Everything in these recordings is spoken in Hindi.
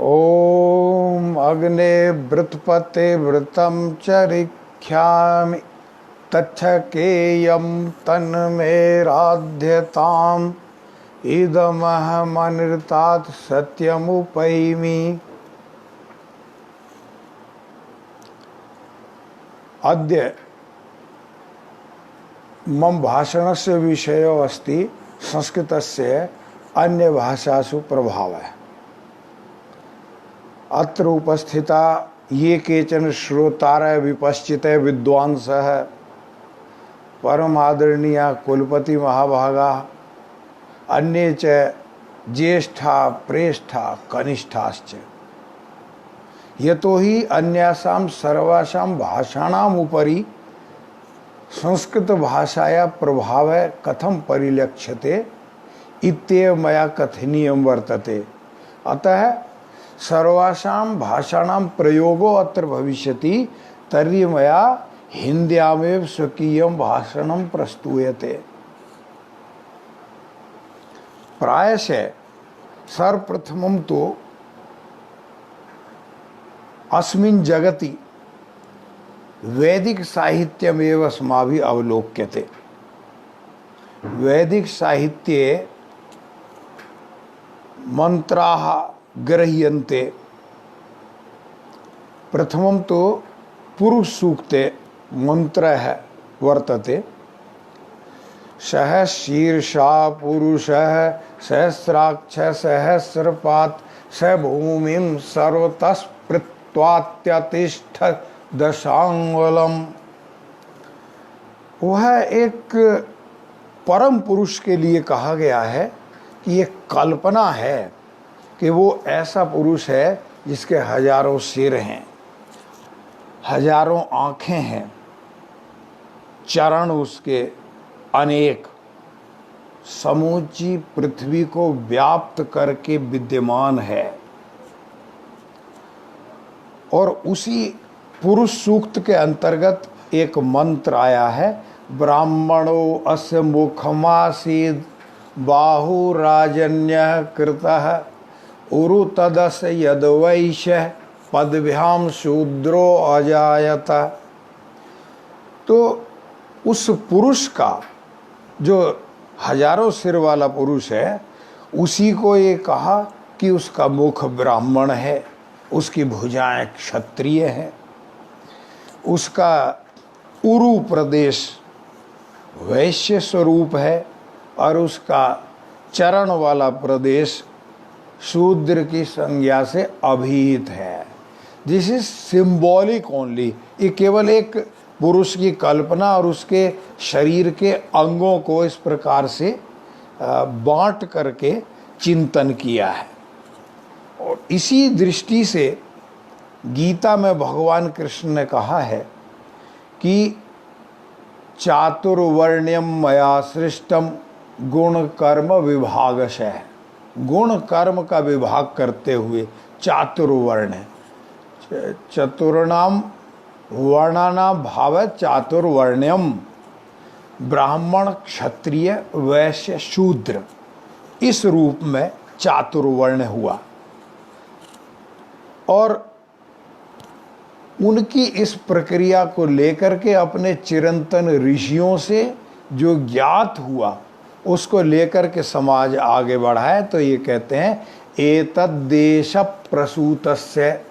ओम अग्ने वृतपते वृतं चरिष्यामि तच्छकेयं तन्मेराध्यताम् इदमहमनृतात् सत्यमुपैमि। अद्य मम भाषणस्य विषयो अस्ति संस्कृतस्य अन्यभाषासु प्रभावः। अत्र उपस्थिता ये केचन श्रोतारः विपश्चितः विद्वांसः परमादरणीया कुलपति महाभागाः अन्ये च ज्येष्ठा प्रेष्ठा कनिष्ठाश्च। यतोहि अन्यासां सर्वासां भाषाणाम् उपरि संस्कृत भाषाया प्रभावः कथं परिलक्ष्यते इत्येव मया कथनीयं वर्तते। अतः सर्वासां भाषाणां प्रयोगो अत्र भविष्यति तर्हि मया हिन्द्यामेव स्वकीयं भाषणं प्रस्तूयते। प्रायशः सर्वप्रथमं तु अस्मिन् जगति वैदिक साहित्यमेव अस्माभिः अवलोक्यते। वैदिक साहित्ये मंत्राः गृह्यन्ते। प्रथमं तु पुरुष सूक्ते मंत्रः वर्तते। सह शीर्षा पुरुषः सहस्राक्ष सहस्रपात् स भूमिं सर्वतः स्पृत्वात्यतिष्ठ दशांगुलम्। वह एक परम पुरुष के लिए कहा गया है कि ये कल्पना है कि वो ऐसा पुरुष है जिसके हजारों सिर हैं, हजारों आँखें हैं, चरण उसके अनेक, समूची पृथ्वी को व्याप्त करके विद्यमान है। और उसी पुरुष सूक्त के अंतर्गत एक मंत्र आया है, ब्राह्मणो अस्य मुखमासीद बाहुराजन्यः कृतः उरु तदस्य यद्वैश्यः पदभ्याम शूद्रो अजायत। तो उस पुरुष का जो हजारों सिर वाला पुरुष है उसी को ये कहा कि उसका मुख ब्राह्मण है, उसकी भुजाएं क्षत्रिय हैं, उसका उरु प्रदेश वैश्य स्वरूप है और उसका चरण वाला प्रदेश शूद्र की संज्ञा से अभिहित है। This is symbolic only. ये केवल एक पुरुष की कल्पना और उसके शरीर के अंगों को इस प्रकार से बांट करके चिंतन किया है। और इसी दृष्टि से गीता में भगवान कृष्ण ने कहा है कि चातुर्वर्ण्यम मया सृष्टम गुण कर्म विभागशः। गुण कर्म का विभाग करते हुए चातुर्वर्ण, चतुर्णाम वर्णानां भाव चातुर्वर्ण्यम, ब्राह्मण क्षत्रिय वैश्य शूद्र, इस रूप में चातुर्वर्ण हुआ। और उनकी इस प्रक्रिया को लेकर के अपने चिरंतन ऋषियों से जो ज्ञात हुआ उसको लेकर के समाज आगे बढ़ा है। तो ये कहते हैं एतद्देश प्रसूतस्य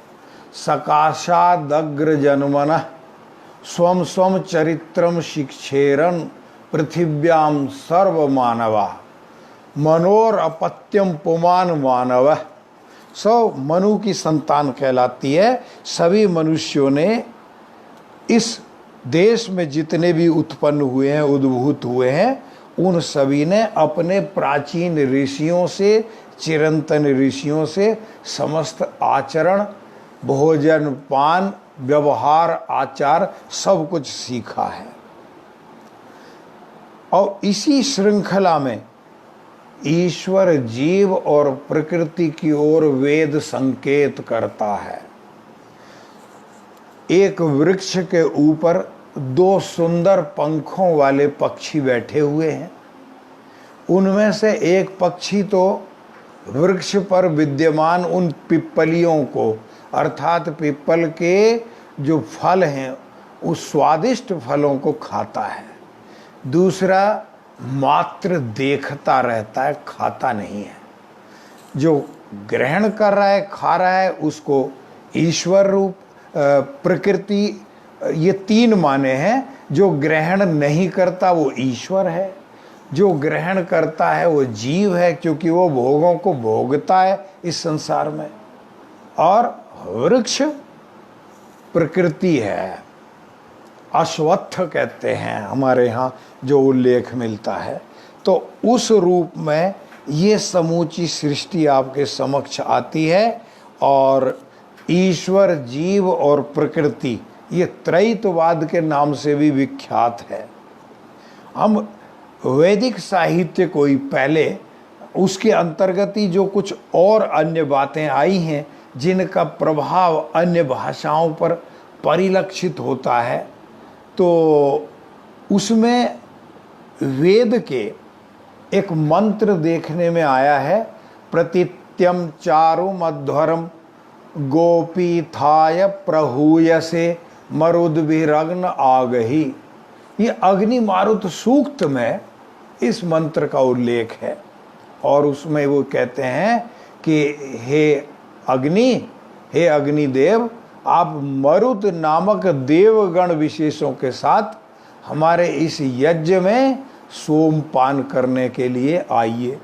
सकाशादग्र जन्मनः स्वम स्वम चरित्रम शिक्षेरन पृथिव्याम सर्व मानवा मनोर अपत्यम पुमान मानव। सब मनु की संतान कहलाती है। सभी मनुष्यों ने इस देश में जितने भी उत्पन्न हुए हैं, उद्भूत हुए हैं, उन सभी ने अपने प्राचीन ऋषियों से, चिरंतन ऋषियों से समस्त आचरण, भोजन पान, व्यवहार, आचार सब कुछ सीखा है। और इसी श्रृंखला में ईश्वर जीव और प्रकृति की ओर वेद संकेत करता है। एक वृक्ष के ऊपर दो सुंदर पंखों वाले पक्षी बैठे हुए हैं। उनमें से एक पक्षी तो वृक्ष पर विद्यमान उन पिप्पलियों को, अर्थात पिप्पल के जो फल हैं उस स्वादिष्ट फलों को खाता है। दूसरा, मात्र देखता रहता है, खाता नहीं है। जो ग्रहण कर रहा है, खा रहा है, उसको ईश्वर रूप प्रकृति, ये तीन माने हैं। जो ग्रहण नहीं करता वो ईश्वर है, जो ग्रहण करता है वो जीव है, क्योंकि वो भोगों को भोगता है इस संसार में। और वृक्ष प्रकृति है, अश्वत्थ कहते हैं हमारे यहाँ जो उल्लेख मिलता है। तो उस रूप में ये समूची सृष्टि आपके समक्ष आती है। और ईश्वर, जीव और प्रकृति ये त्रैतवाद के नाम से भी विख्यात है। हम वैदिक साहित्य को ही पहले, उसके अंतर्गत ही जो कुछ और अन्य बातें आई हैं जिनका प्रभाव अन्य भाषाओं पर परिलक्षित होता है, तो उसमें वेद के एक मंत्र देखने में आया है, प्रतित्यम चारु मध्वरम गोपी थाय प्रहूयसे मरुद्भिरग्न आगही। ये अग्नि मारुत सूक्त में इस मंत्र का उल्लेख है। और उसमें वो कहते हैं कि हे अग्निदेव, आप मरुत नामक देवगण विशेषों के साथ हमारे इस यज्ञ में सोमपान करने के लिए आइए।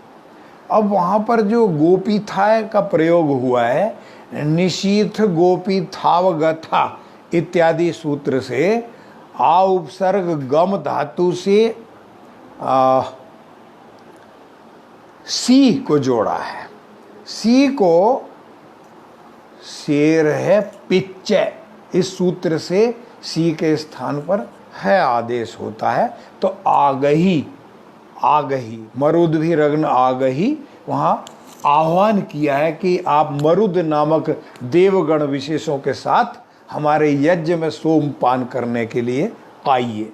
अब वहाँ पर जो गोपीथाय का प्रयोग हुआ है, निशीथ गोपीथावगथा इत्यादि सूत्र से आ उपसर्ग गम धातु से सी को जोड़ा है। सी को शेर है पिच्चे, इस सूत्र से सी के स्थान पर है आदेश होता है। तो आगही मरुद्भिरग्न आगही, वहाँ आह्वान किया है कि आप मरुद नामक देवगण विशेषों के साथ हमारे यज्ञ में सोमपान करने के लिए आइए।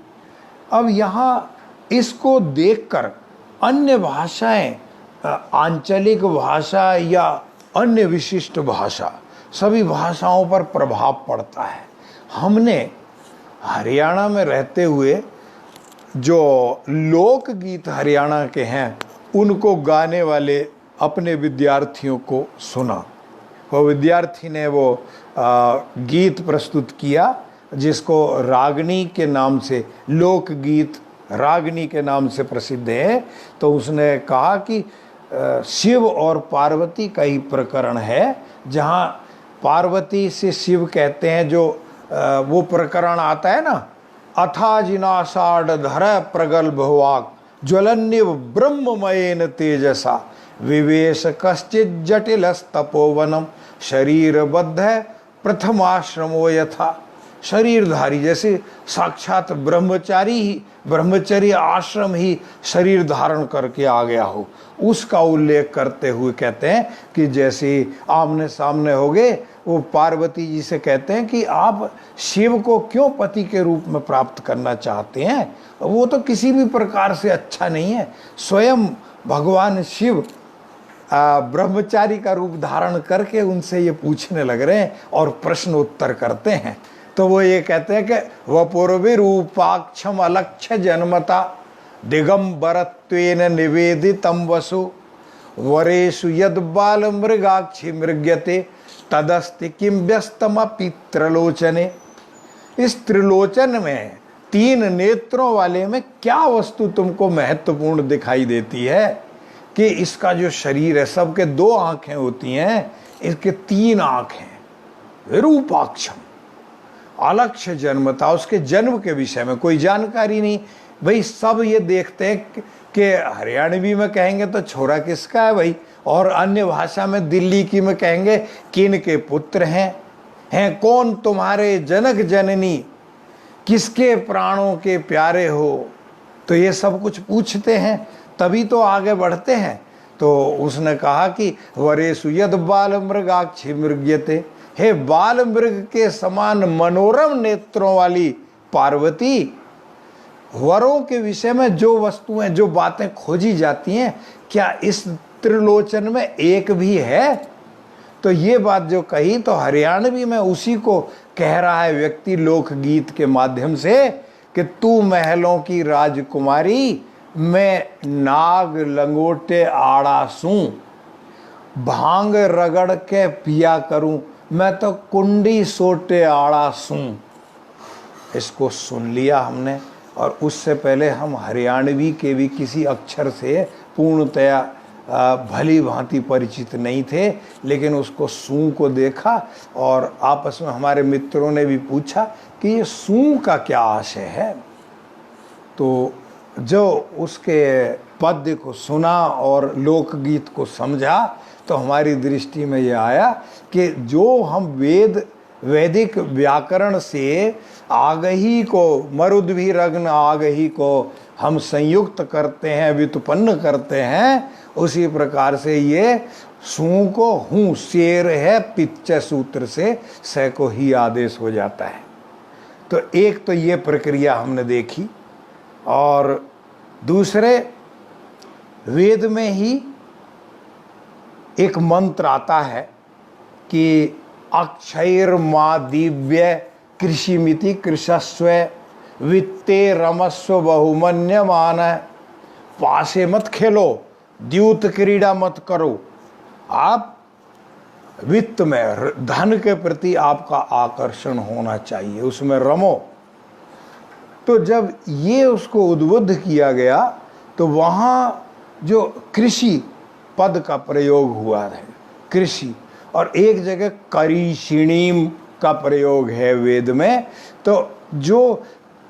अब यहाँ इसको देखकर अन्य भाषाएं, आंचलिक भाषा या अन्य विशिष्ट भाषा, सभी भाषाओं पर प्रभाव पड़ता है। हमने हरियाणा में रहते हुए जो लोकगीत हरियाणा के हैं उनको गाने वाले अपने विद्यार्थियों को सुना। वो विद्यार्थी ने वो गीत प्रस्तुत किया जिसको रागनी के नाम से, लोकगीत रागनी के नाम से प्रसिद्ध है। तो उसने कहा कि शिव और पार्वती का ही प्रकरण है, जहाँ पार्वती से शिव कहते हैं, जो वो प्रकरण आता है ना, अथा जिनाषाढ़ धर प्रगल्भ वाक् ज्वलन्यव ब्रह्ममयेन तेजसा विवेश कश्चित जटिलस्तपोवनम शरीरबद्ध प्रथमाश्रमो यथा। शरीरधारी जैसे साक्षात ब्रह्मचर्य आश्रम ही शरीर धारण करके आ गया हो, उसका उल्लेख करते हुए कहते हैं कि जैसे आमने सामने हो गए, वो पार्वती जी से कहते हैं कि आप शिव को क्यों पति के रूप में प्राप्त करना चाहते हैं, वो तो किसी भी प्रकार से अच्छा नहीं है। स्वयं भगवान शिव ब्रह्मचारी का रूप धारण करके उनसे ये पूछने लग रहे हैं और प्रश्न उत्तर करते हैं। तो वो ये कहते हैं कि वपुर्वि रूपाक्षम अलक्ष्य जन्मता दिगंबरत्वेन निवेदितम वसु वरेषु यद बाल मृगाक्षी मृग्यते तदस्ति किम व्यस्तमपि त्रिलोचने। इस त्रिलोचन में, तीन नेत्रों वाले में क्या वस्तु तुमको महत्वपूर्ण दिखाई देती है कि इसका जो शरीर है, सबके दो आंखें होती हैं, इसके तीन आंखें, विरूपाक्षम अलक्ष्य जन्मता, उसके जन्म के विषय में कोई जानकारी नहीं। भाई सब ये देखते हैं कि हरियाणवी में कहेंगे तो छोरा किसका है भाई, और अन्य भाषा में दिल्ली की में कहेंगे किन के पुत्र हैं कौन तुम्हारे जनक जननी, किसके प्राणों के प्यारे हो। तो ये सब कुछ पूछते हैं, तभी तो आगे बढ़ते हैं। तो उसने कहा कि वरेषु यद बाल मृगाक्षी मृग्यते, हे बाल मृग के समान मनोरम नेत्रों वाली पार्वती, वरों के विषय में जो वस्तुएं, जो बातें खोजी जाती हैं क्या इस त्रिलोचन में एक भी है? तो ये बात जो कही तो हरियाणवी में उसी को कह रहा है व्यक्ति लोकगीत के माध्यम से कि तू महलों की राजकुमारी, मैं नाग लंगोटे आड़ा सूं, भांग रगड़ के पिया करूं, मैं तो कुंडी सोटे आड़ा सूं। इसको सुन लिया हमने, और उससे पहले हम हरियाणवी के भी किसी अक्षर से पूर्णतया भली भांति परिचित नहीं थे, लेकिन उसको सूं को देखा और आपस में हमारे मित्रों ने भी पूछा कि ये सूं का क्या आशय है। तो जो उसके पद्य को सुना और लोकगीत को समझा तो हमारी दृष्टि में ये आया कि जो हम वैदिक व्याकरण से आगही को, मरुद्भिरग्न आगही को हम संयुक्त करते हैं, व्युत्पन्न करते हैं, उसी प्रकार से ये सूं को हूं शेर है पिच्च सूत्र से स को ही आदेश हो जाता है। तो एक तो ये प्रक्रिया हमने देखी, और दूसरे वेद में ही एक मंत्र आता है कि अक्षैर्मा दिव्य कृषिमिति कृषस्व वित्ते रमस्व बहुमन्यमान। पासे मत खेलो, द्यूत क्रीड़ा मत करो, आप वित्त में, धन के प्रति आपका आकर्षण होना चाहिए, उसमें रमो। तो जब ये उसको उद्बुद्ध किया गया तो वहाँ जो कृषि पद का प्रयोग हुआ है, कृषि, और एक जगह करीषिणीम का प्रयोग है वेद में। तो जो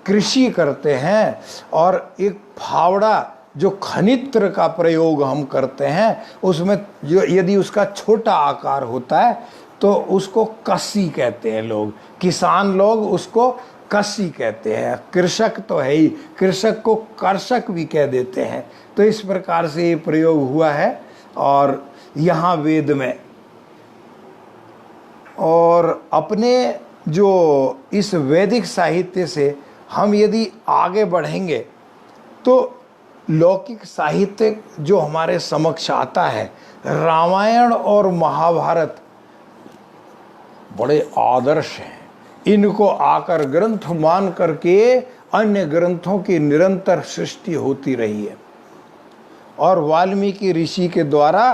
कृषि करते हैं, और एक फावड़ा जो खनित्र का प्रयोग हम करते हैं, उसमें जो यदि उसका छोटा आकार होता है तो उसको कसी कहते हैं लोग, किसान लोग उसको कसी कहते हैं। कृषक तो है ही, कृषक को कर्षक भी कह देते हैं। तो इस प्रकार से ये प्रयोग हुआ है और यहाँ वेद में। और अपने जो इस वैदिक साहित्य से हम यदि आगे बढ़ेंगे तो लौकिक साहित्य जो हमारे समक्ष आता है, रामायण और महाभारत बड़े आदर्श हैं। इनको आकर ग्रंथ मान करके अन्य ग्रंथों की निरंतर सृष्टि होती रही है। और वाल्मीकि ऋषि के द्वारा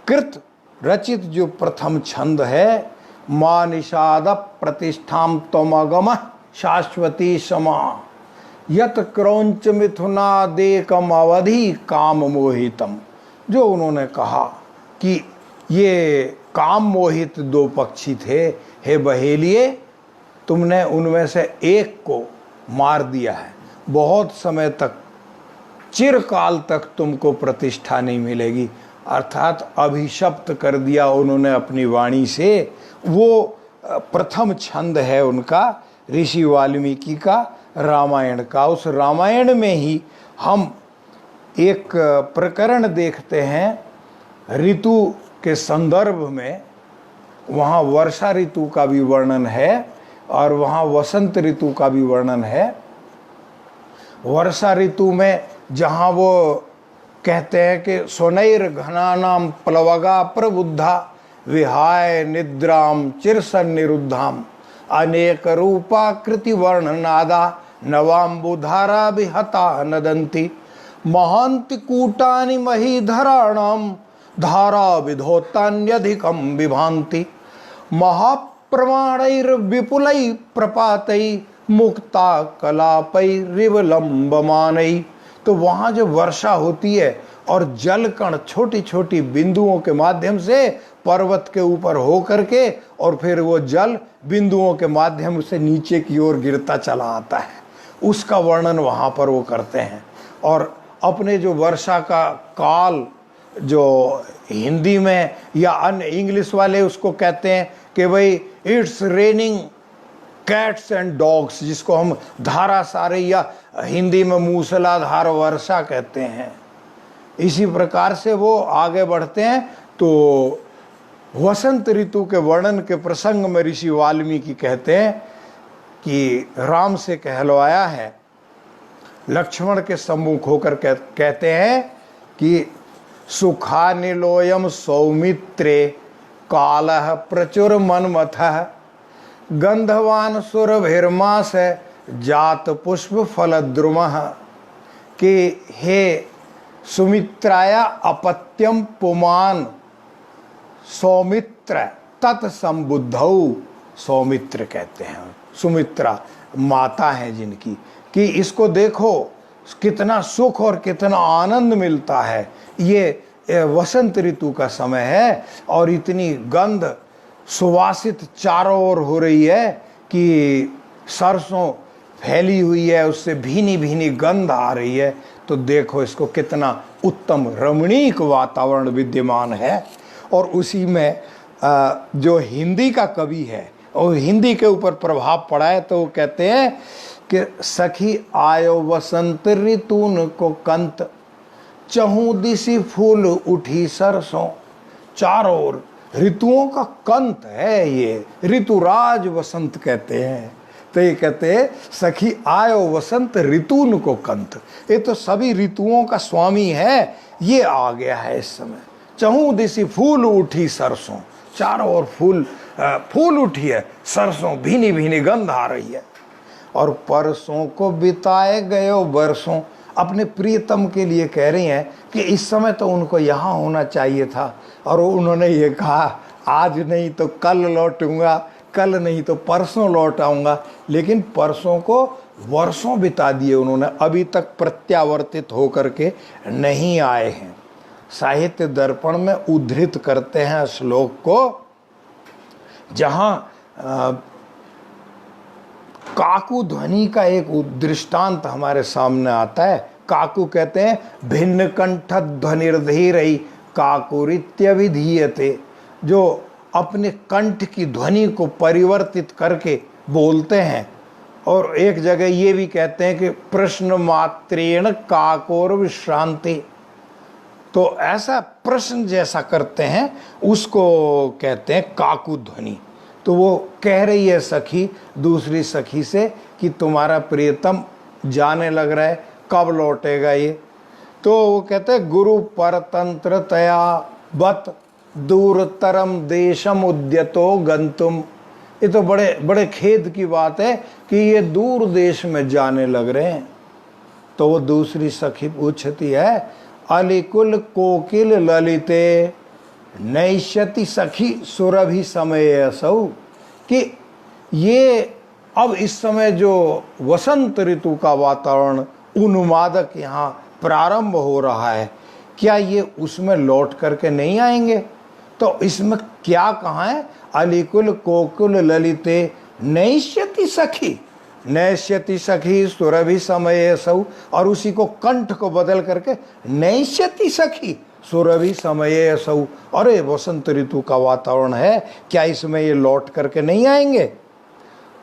कृत रचित जो प्रथम छंद है, माँ निषाद प्रतिष्ठाम त्वमगम शाश्वती समा यत क्रौंच मिथुनादेकम अवधि काम मोहितम। जो उन्होंने कहा कि ये काम मोहित दो पक्षी थे, हे बहेलिए तुमने उनमें से एक को मार दिया है, बहुत समय तक, चिरकाल तक तुमको प्रतिष्ठा नहीं मिलेगी। अर्थात अभिशप्त कर दिया उन्होंने अपनी वाणी से। वो प्रथम छंद है उनका, ऋषि वाल्मीकि का, रामायण का। उस रामायण में ही हम एक प्रकरण देखते हैं ऋतु के संदर्भ में। वहाँ वर्षा ऋतु का भी वर्णन है और वहाँ वसंत ऋतु का भी वर्णन है। वर्षा ऋतु में जहाँ वो कहते हैं कि सोनैर घनानाम प्लवगा प्रबुद्धा विहाय निद्राम चिरसन निरुद्धाम अनेक रूपा कृति वर्णनादा नवाम्बुधारा विहता नदंती महांति कूटानि महीधराणाम धारा विधोतान्यधिकम विभांति महाप्रमाणैर विपुलै प्रपातै मुक्ता कलापै रिवलंबमानै। तो वहाँ जो वर्षा होती है और जल कण छोटी छोटी बिंदुओं के माध्यम से पर्वत के ऊपर हो करके और फिर वो जल बिंदुओं के माध्यम से नीचे की ओर गिरता चला आता है, उसका वर्णन वहाँ पर वो करते हैं। और अपने जो वर्षा का काल जो हिंदी में या अन्य इंग्लिश वाले उसको कहते हैं कि भाई it's raining cats and dogs, जिसको हम धारासारी या हिंदी में मूसलाधार वर्षा कहते हैं। इसी प्रकार से वो आगे बढ़ते हैं। तो वसंत ऋतु के वर्णन के प्रसंग में ऋषि वाल्मीकि कहते हैं कि राम से कहलवाया है, लक्ष्मण के सम्मुख होकर कहते हैं कि सुखानिलोयम सौमित्रे कालः प्रचुर मनमथः गंधवान सुरभिर्मास जात पुष्प फलद्रुमः। कि हे सुमित्राया अपत्यम पुमान सौमित्र तत्संबुद्धौ, सौमित्र कहते हैं, सुमित्रा माता है जिनकी, कि इसको देखो कितना सुख और कितना आनंद मिलता है। ये वसंत ऋतु का समय है और इतनी गंध सुवासित चारों ओर हो रही है कि सरसों फैली हुई है, उससे भीनी भीनी गंध आ रही है। तो देखो इसको कितना उत्तम रमणीक वातावरण विद्यमान है। और उसी में जो हिंदी का कवि है और हिंदी के ऊपर प्रभाव पड़ा है, तो वो कहते हैं कि सखी आयो वसंत ऋतुन को कंत चहु दिशि फूल उठी सरसों। चारों ओर ऋतुओं का कंत है, ये ऋतुराज वसंत कहते हैं। तो ये कहते हैं सखी आयो वसंत ऋतुन को कंत, ये तो सभी ऋतुओं का स्वामी है, ये आ गया है इस समय। चहु दिशि फूल उठी सरसों, चारों ओर फूल उठी है, सरसों भीनी भीनी गंध आ रही है। और परसों को बिताए गयो बरसों, अपने प्रियतम के लिए कह रही हैं कि इस समय तो उनको यहाँ होना चाहिए था, और उन्होंने ये कहा आज नहीं तो कल लौटूंगा, कल नहीं तो परसों लौट आऊँगा। लेकिन परसों को वर्षों बिता दिए उन्होंने, अभी तक प्रत्यावर्तित होकर के नहीं आए हैं। साहित्य दर्पण में उद्धृत करते हैं श्लोक को, जहाँ काकू ध्वनि का एक दृष्टांत हमारे सामने आता है। काकू कहते हैं भिन्न कंठ ध्वनिर्धीरई काकुरित्य विधीयते, जो अपने कंठ की ध्वनि को परिवर्तित करके बोलते हैं। और एक जगह ये भी कहते हैं कि प्रश्न मात्रेण काकोर विश्रांति, तो ऐसा प्रश्न जैसा करते हैं उसको कहते हैं काकू ध्वनि। तो वो कह रही है सखी दूसरी सखी से कि तुम्हारा प्रियतम जाने लग रहा है, कब लौटेगा ये। तो वो कहते हैं गुरु परतंत्र तया बत दूरतरम देशम उद्यतो गंतुम। ये तो बड़े बड़े खेद की बात है कि ये दूर देश में जाने लग रहे हैं। तो वो दूसरी सखी पूछती है अलिकुल कोकिल ललिते नैष्यति सखी सुरभि समय असौ, कि ये अब इस समय जो वसंत ऋतु का वातावरण उन्मादक यहाँ प्रारंभ हो रहा है, क्या ये उसमें लौट करके नहीं आएंगे? तो इसमें क्या कहा है, अलिकुल कोकुल ललिते नैष्यति सखी, नैष्यति सखी सुरभि समय सौ, और उसी को कंठ को बदल करके नैष्यति सखी सुरभि समय सौ। अरे वसंत ऋतु का वातावरण है, क्या इसमें ये लौट करके नहीं आएंगे?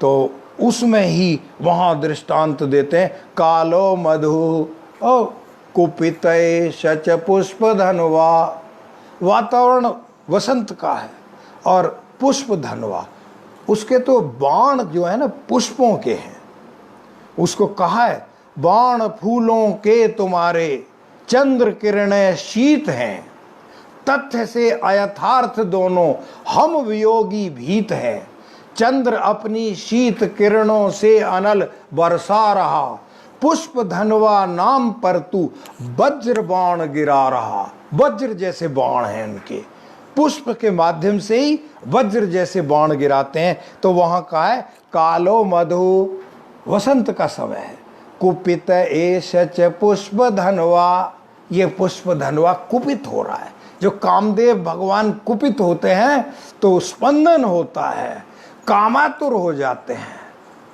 तो उसमें ही वहाँ दृष्टांत देते हैं कालो मधु और कुपित शच पुष्प धनवा। वातावरण वसंत का है और पुष्प धनवा, उसके तो बाण जो है ना पुष्पों के हैं। उसको कहा है बाण फूलों के तुम्हारे चंद्र किरणें शीत हैं, तथ्य से अयथार्थ दोनों हम वियोगी भीत हैं। चंद्र अपनी शीत किरणों से अनल बरसा रहा, पुष्प धनवा नाम पर तू वज्र बाण गिरा रहा। वज्र जैसे बाण हैं उनके, पुष्प के माध्यम से ही वज्र जैसे बाण गिराते हैं। तो वहां का है कालो मधु, वसंत का समय है। कुपित एष च पुष्प धनवा, ये पुष्प धनवा कुपित हो रहा है। जो कामदेव भगवान कुपित होते हैं तो स्पंदन होता है, कामातुर हो जाते हैं।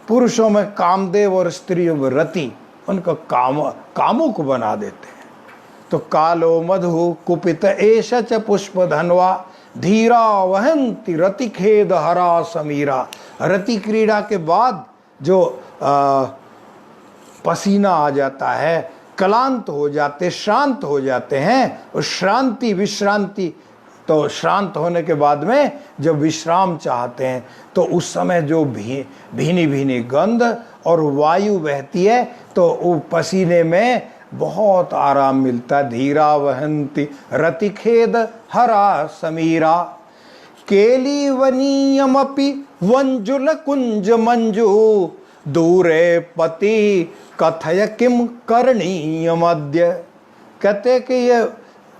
पुरुषों में कामदेव और स्त्रियों में रति, उनको कामुक बना देते हैं। तो कालो मधु कुपित एष च पुष्प धनवा धीरा वहंती रति खेद हरा समीरा। रति क्रीड़ा के बाद जो पसीना आ जाता है, क्लांत हो जाते, शांत हो जाते हैं, और श्रांति विश्रांति, तो श्रांत होने के बाद में जब विश्राम चाहते हैं तो उस समय जो भीनी भीनी गंध और वायु बहती है तो वो पसीने में बहुत आराम मिलता है। धीरा वहंती रति खेद हरा समीरा, केलीवनीयमपि वंजुल कुंज मंजू, दूरे पति कथय किम करणीयमद्य। कहते कि ये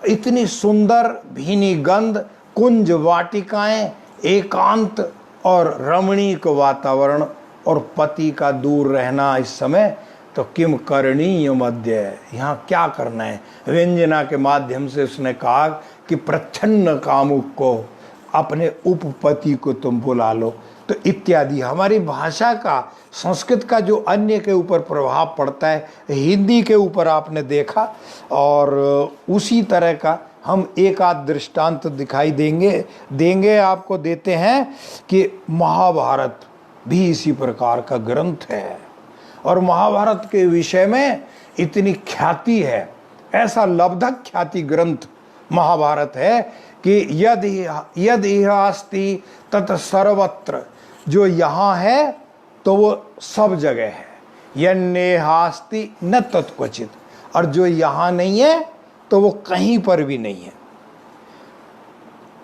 इतनी सुंदर भीनी गंध, कुंज वाटिकाएं, एकांत और रमणीक वातावरण और पति का दूर रहना इस समय, तो किम करणीय मध्य, यहाँ क्या करना है। व्यंजना के माध्यम से उसने कहा कि प्रच्छन्न कामुक को, अपने उपपति को तुम बुला लो। तो इत्यादि हमारी भाषा का, संस्कृत का जो अन्य के ऊपर प्रभाव पड़ता है, हिंदी के ऊपर आपने देखा, और उसी तरह का हम एक आध दृष्टांत दिखाई देंगे आपको, देते हैं कि महाभारत भी इसी प्रकार का ग्रंथ है। और महाभारत के विषय में इतनी ख्याति है, ऐसा लब्धक ख्याति ग्रंथ महाभारत है कि यद इह अस्ति तत् सर्वत्र, जो यहाँ है तो वो सब जगह है, यन्नेहास्ति न तत्क्वचित, और जो यहाँ नहीं है तो वो कहीं पर भी नहीं है।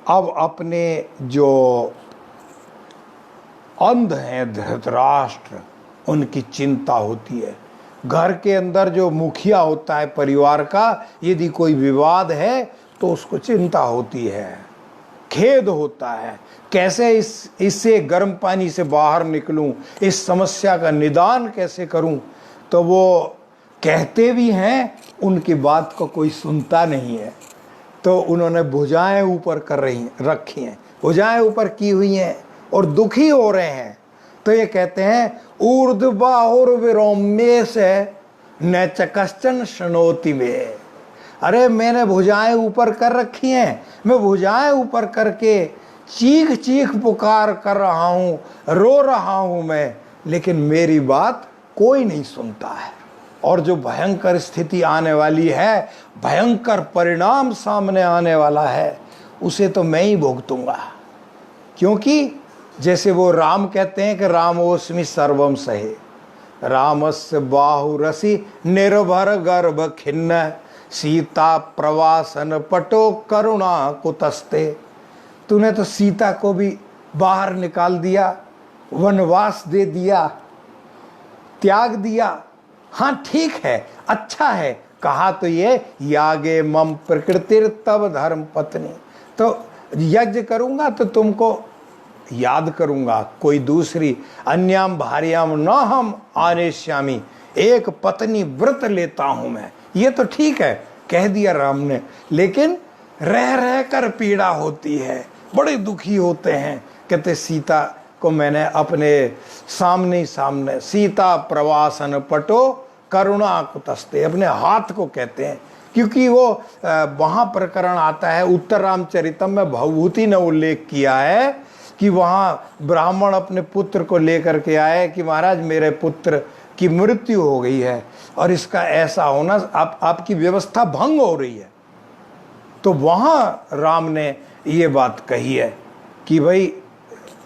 अब अपने जो अंध हैं धृतराष्ट्र, उनकी चिंता होती है। घर के अंदर जो मुखिया होता है परिवार का, यदि कोई विवाद है तो उसको चिंता होती है, खेद होता है, कैसे इससे गर्म पानी से बाहर निकलूं, इस समस्या का निदान कैसे करूं। तो वो कहते भी हैं, उनकी बात को कोई सुनता नहीं है। तो उन्होंने भुजाएं ऊपर रखी हैं, भुजाएं ऊपर की हुई हैं और दुखी हो रहे हैं। तो ये कहते हैं ऊर्ध्वबाहुर्विरोम्य से न च कश्चन शृणोति में। अरे मैंने भुजाएं ऊपर कर रखी हैं, मैं भुजाएं ऊपर करके चीख चीख पुकार कर रहा हूँ, रो रहा हूँ मैं, लेकिन मेरी बात कोई नहीं सुनता है। और जो भयंकर स्थिति आने वाली है, भयंकर परिणाम सामने आने वाला है, उसे तो मैं ही भुगतूंगा। क्योंकि जैसे वो राम कहते हैं कि रामोस्मि सर्वम सहे, रामस्य बाहुरसि निर्भर गर्भ खिन्न, सीता प्रवासन पटो करुणा कुतस्ते। तूने तो सीता को भी बाहर निकाल दिया, वनवास दे दिया, त्याग दिया। हाँ ठीक है, अच्छा है, कहा तो ये यागे मम प्रकृतिर तब धर्म पत्नी। तो यज्ञ करूंगा तो तुमको याद करूंगा, कोई दूसरी अन्याम भार्याम न हम आनेश्यामी, एक पत्नी व्रत लेता हूं मैं। ये तो ठीक है, कह दिया राम ने, लेकिन रह रह कर पीड़ा होती है, बड़े दुखी होते हैं। कहते सीता को मैंने अपने सामने सीता प्रवासन पटो करुणा कुतस्ते, अपने हाथ को कहते हैं, क्योंकि वो वहाँ प्रकरण आता है उत्तर रामचरितम में, भवभूति ने उल्लेख किया है कि वहाँ ब्राह्मण अपने पुत्र को लेकर के आए कि महाराज मेरे पुत्र की मृत्यु हो गई है और इसका ऐसा होना, आपकी व्यवस्था भंग हो रही है। तो वहाँ राम ने ये बात कही है कि भाई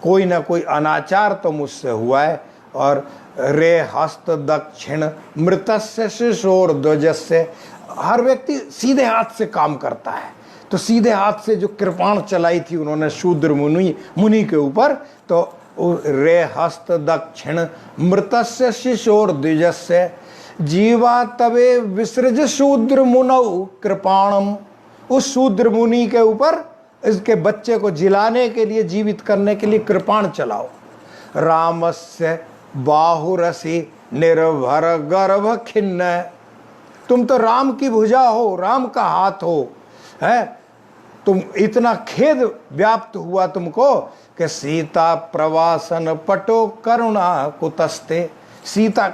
कोई ना कोई अनाचार तो मुझसे हुआ है, और रे हस्त दक्षिण मृतस्य शिशोर ध्वजस्य, हर व्यक्ति सीधे हाथ से काम करता है। तो सीधे हाथ से जो कृपाण चलाई थी उन्होंने शूद्र मुनि के ऊपर, तो रे हस्त दक्षिण मृतस्य शिशोर द्विजस्य, जीवा तवे विसृज शूद्र मुनौ कृपाणम। उस शूद्र मुनि के ऊपर इसके बच्चे को जिलाने के लिए, जीवित करने के लिए कृपाण चलाओ। रामस्य बाहुरसि निर्भर गर्भ खिन्न, तुम तो राम की भुजा हो, राम का हाथ हो, है, तुम इतना खेद व्याप्त हुआ तुमको कि सीता प्रवासन पटो करुणा कुतस्ते, सीता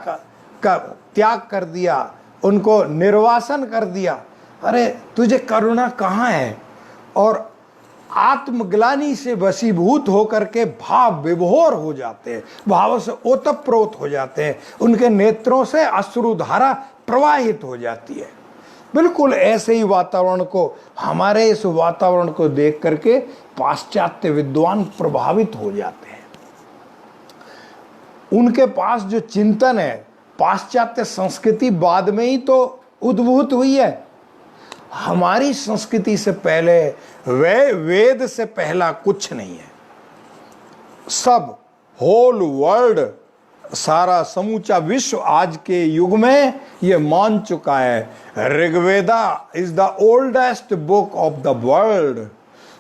का त्याग कर दिया, उनको निर्वासन कर दिया। अरे तुझे करुणा कहाँ है? और आत्मग्लानि से वशीभूत होकर के भाव विभोर हो जाते हैं, भाव से ओतप्रोत हो जाते हैं, उनके नेत्रों से अश्रुधारा प्रवाहित हो जाती है। बिल्कुल ऐसे ही वातावरण को, हमारे इस वातावरण को देख करके पाश्चात्य विद्वान प्रभावित हो जाते हैं। उनके पास जो चिंतन है, पाश्चात्य संस्कृति बाद में ही तो उद्भूत हुई है। हमारी संस्कृति से पहले वेद से पहला कुछ नहीं है। सब होल वर्ल्ड, सारा समूचा विश्व आज के युग में ये मान चुका है, Rigveda is the oldest book of the world.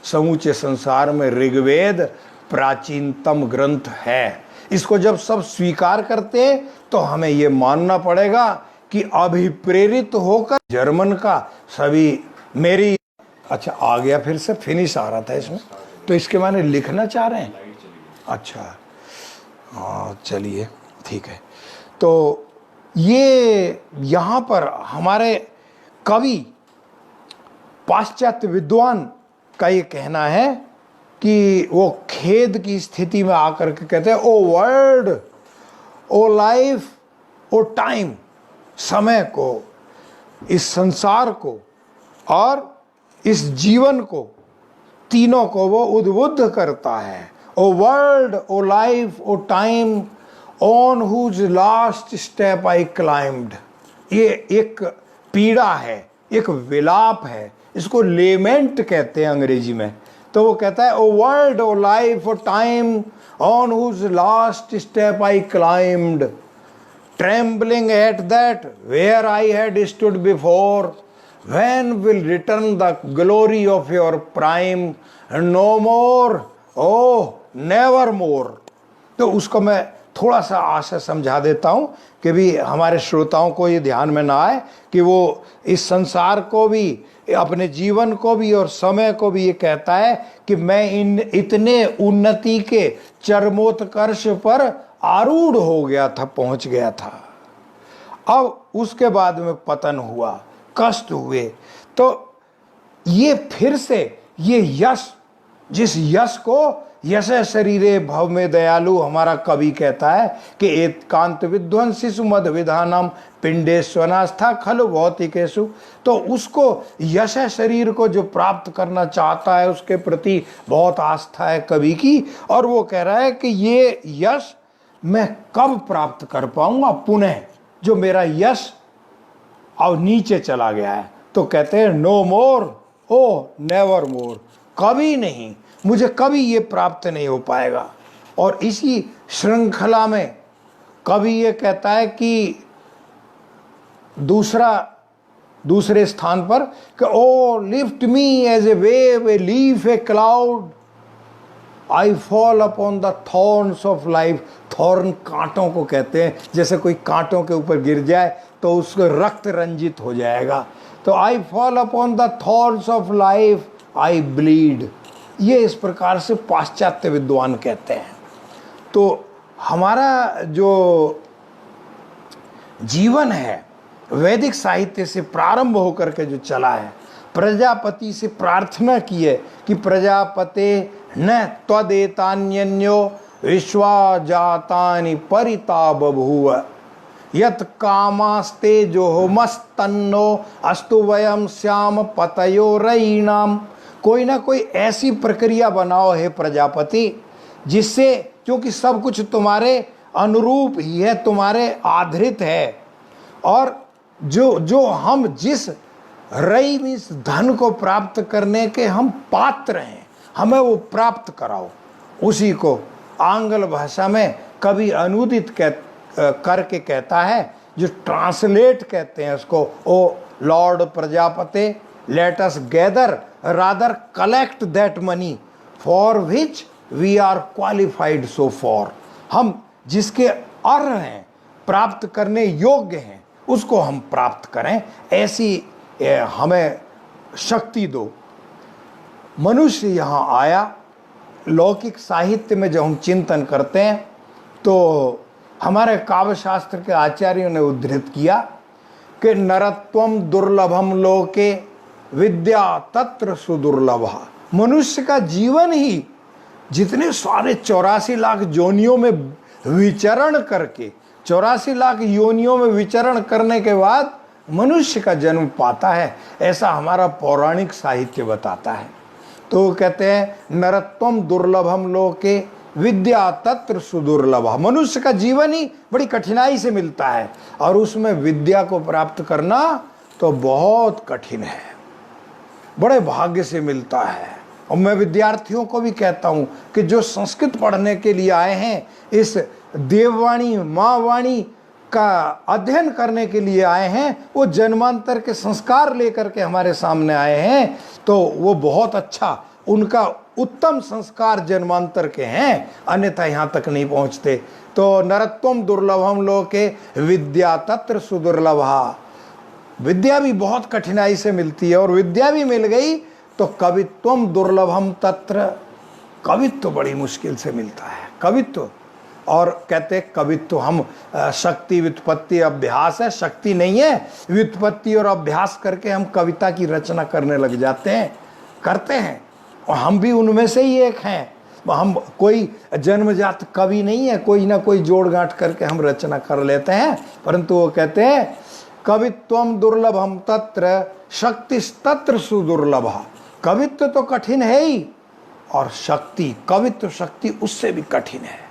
समूचे संसार में ऋग्वेद प्राचीनतम ग्रंथ है। इसको जब सब स्वीकार करते हैं तो हमें ये मानना पड़ेगा कि अभिप्रेरित होकर जर्मन का सभी मेरी अच्छा आ गया, फिर से फिनिश आ रहा था इसमें, तो इसके माने लिखना चाह रहे हैं। अच्छा हाँ चलिए ठीक है। तो ये यहाँ पर हमारे कवि पाश्चात्य विद्वान का ये कहना है कि वो खेद की स्थिति में आकर के कहते हैं, ओ world, O life, O time, समय को, इस संसार को और इस जीवन को, तीनों को वो उद्बुद्ध करता है। O world, O life, O time, on whose last step I climbed. ये एक पीड़ा है, एक विलाप है, इसको लेमेंट कहते हैं अंग्रेजी में। तो वो कहता है, O world, O life, O time, on whose last step I climbed, trembling at that where I had stood before, when will return the glory of your prime, no more, oh never more। तो उसको मैं थोड़ा सा आशय समझा देता हूँ कि भी हमारे श्रोताओं को ये ध्यान में ना आए कि वो इस संसार को भी, अपने जीवन को भी और समय को भी ये कहता है कि मैं इतने उन्नति के चरमोत्कर्ष पर आरूढ़ हो गया था, पहुंच गया था। अब उसके बाद में पतन हुआ, कष्ट हुए, तो ये फिर से ये यश, जिस यश को यश शरीरे भव में दयालु हमारा कवि कहता है कि एकांत विध्वंसिषु मद विधानम पिंडेश्वनास्था खलु भौतिकेषु। तो उसको यश शरीर को जो प्राप्त करना चाहता है उसके प्रति बहुत आस्था है कवि की, और वो कह रहा है कि ये यश मैं कब प्राप्त कर पाऊंगा पुनः, जो मेरा यश अब नीचे चला गया है। तो कहते हैं नो मोर, ओ नेवर मोर, कभी नहीं, मुझे कभी ये प्राप्त नहीं हो पाएगा। और इसी श्रृंखला में कभी ये कहता है कि दूसरे स्थान पर कि O lift me as a wave, a leaf, a cloud, I fall upon the thorns of life. Thorn कांटों को कहते हैं, जैसे कोई कांटों के ऊपर गिर जाए तो उसको रक्त रंजित हो जाएगा। तो आई fall upon the thorns of life, I bleed. ये इस प्रकार से पाश्चात्य विद्वान कहते हैं। तो हमारा जो जीवन है वैदिक साहित्य से प्रारंभ होकर के जो चला है, प्रजापति से प्रार्थना की है कि प्रजापते न त्वदेतान्यो विश्वा जातानि परिता बभूव, यत कामास्ते जो मस्तन्नो अस्तु वयम श्याम पतयो रईनाम। कोई ना कोई ऐसी प्रक्रिया बनाओ हे प्रजापति जिससे, क्योंकि सब कुछ तुम्हारे अनुरूप ही है, तुम्हारे आधृत है, और जो हम जिस रई इस धन को प्राप्त करने के हम पात्र हैं, हमें वो प्राप्त कराओ। उसी को आंग्ल भाषा में कभी अनुदित करके कहता है, जो ट्रांसलेट कहते हैं उसको, ओ लॉर्ड प्रजापते let us gather rather collect that money for which we are qualified so for. हम जिसके अर्ह हैं, प्राप्त करने योग्य हैं, उसको हम प्राप्त करें, ऐसी हमें शक्ति दो। मनुष्य यहाँ आया। लौकिक साहित्य में जब हम चिंतन करते हैं तो हमारे काव्य शास्त्र के आचार्यों ने उद्धृत किया कि नरत्वम दुर्लभम लोके विद्या तत्र सुदुर्लभा। मनुष्य का जीवन ही जितने सारे 84 लाख योनियों में विचरण करके, 84 लाख योनियों में विचरण करने के बाद मनुष्य का जन्म पाता है, ऐसा हमारा पौराणिक साहित्य बताता है। तो कहते हैं नरत्वम दुर्लभम लोके विद्या तत्र सुदुर्लभा। मनुष्य का जीवन ही बड़ी कठिनाई से मिलता है और उसमें विद्या को प्राप्त करना तो बहुत कठिन है, बड़े भाग्य से मिलता है। और मैं विद्यार्थियों को भी कहता हूँ कि जो संस्कृत पढ़ने के लिए आए हैं, इस देववाणी माँ वाणी का अध्ययन करने के लिए आए हैं, वो जन्मांतर के संस्कार लेकर के हमारे सामने आए हैं, तो वो बहुत अच्छा, उनका उत्तम संस्कार जन्मांतर के हैं, अन्यथा यहाँ तक नहीं पहुँचते। तो नरत्वम दुर्लभम लोके विद्या तत्र सुदुर्लभा, विद्या भी बहुत कठिनाई से मिलती है, और विद्या भी मिल गई तो कवित्वम दुर्लभम तत्र, कवित्व बड़ी मुश्किल से मिलता है, कवित्व। और कहते कवित्व हम शक्ति व्युत्पत्ति अभ्यास है, शक्ति नहीं है, व्युत्पत्ति और अभ्यास करके हम कविता की रचना करने लग जाते हैं, करते हैं, और हम भी उनमें से ही एक हैं। हम कोई जन्मजात कवि नहीं है, कोई ना कोई जोड़ गांठ करके हम रचना कर लेते हैं, परंतु वो कहते हैं कवित्वम दुर्लभम तत्र शक्तिस्तत्र सुदुर्लभा, कवित्व तो कठिन है ही, और शक्ति, कवित्व शक्ति उससे भी कठिन है।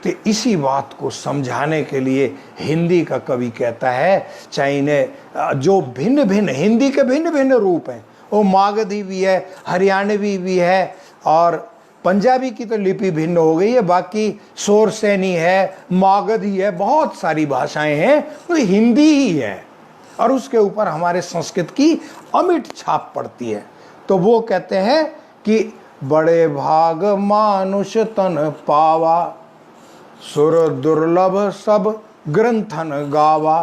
तो इसी बात को समझाने के लिए हिंदी का कवि कहता है, चाहे इन्हें जो भिन्न भिन्न, हिंदी के भिन्न भिन्न रूप हैं, वो मागधी भी है, हरियाणवी भी है, और पंजाबी की तो लिपि भिन्न हो गई है, बाकी शोरसेनी है, मागधी है, बहुत सारी भाषाएं हैं, तो हिंदी ही है, और उसके ऊपर हमारे संस्कृत की अमिट छाप पड़ती है। तो वो कहते हैं कि बड़े भाग मानुष तन पावा, सुर दुर्लभ सब ग्रंथन गावा,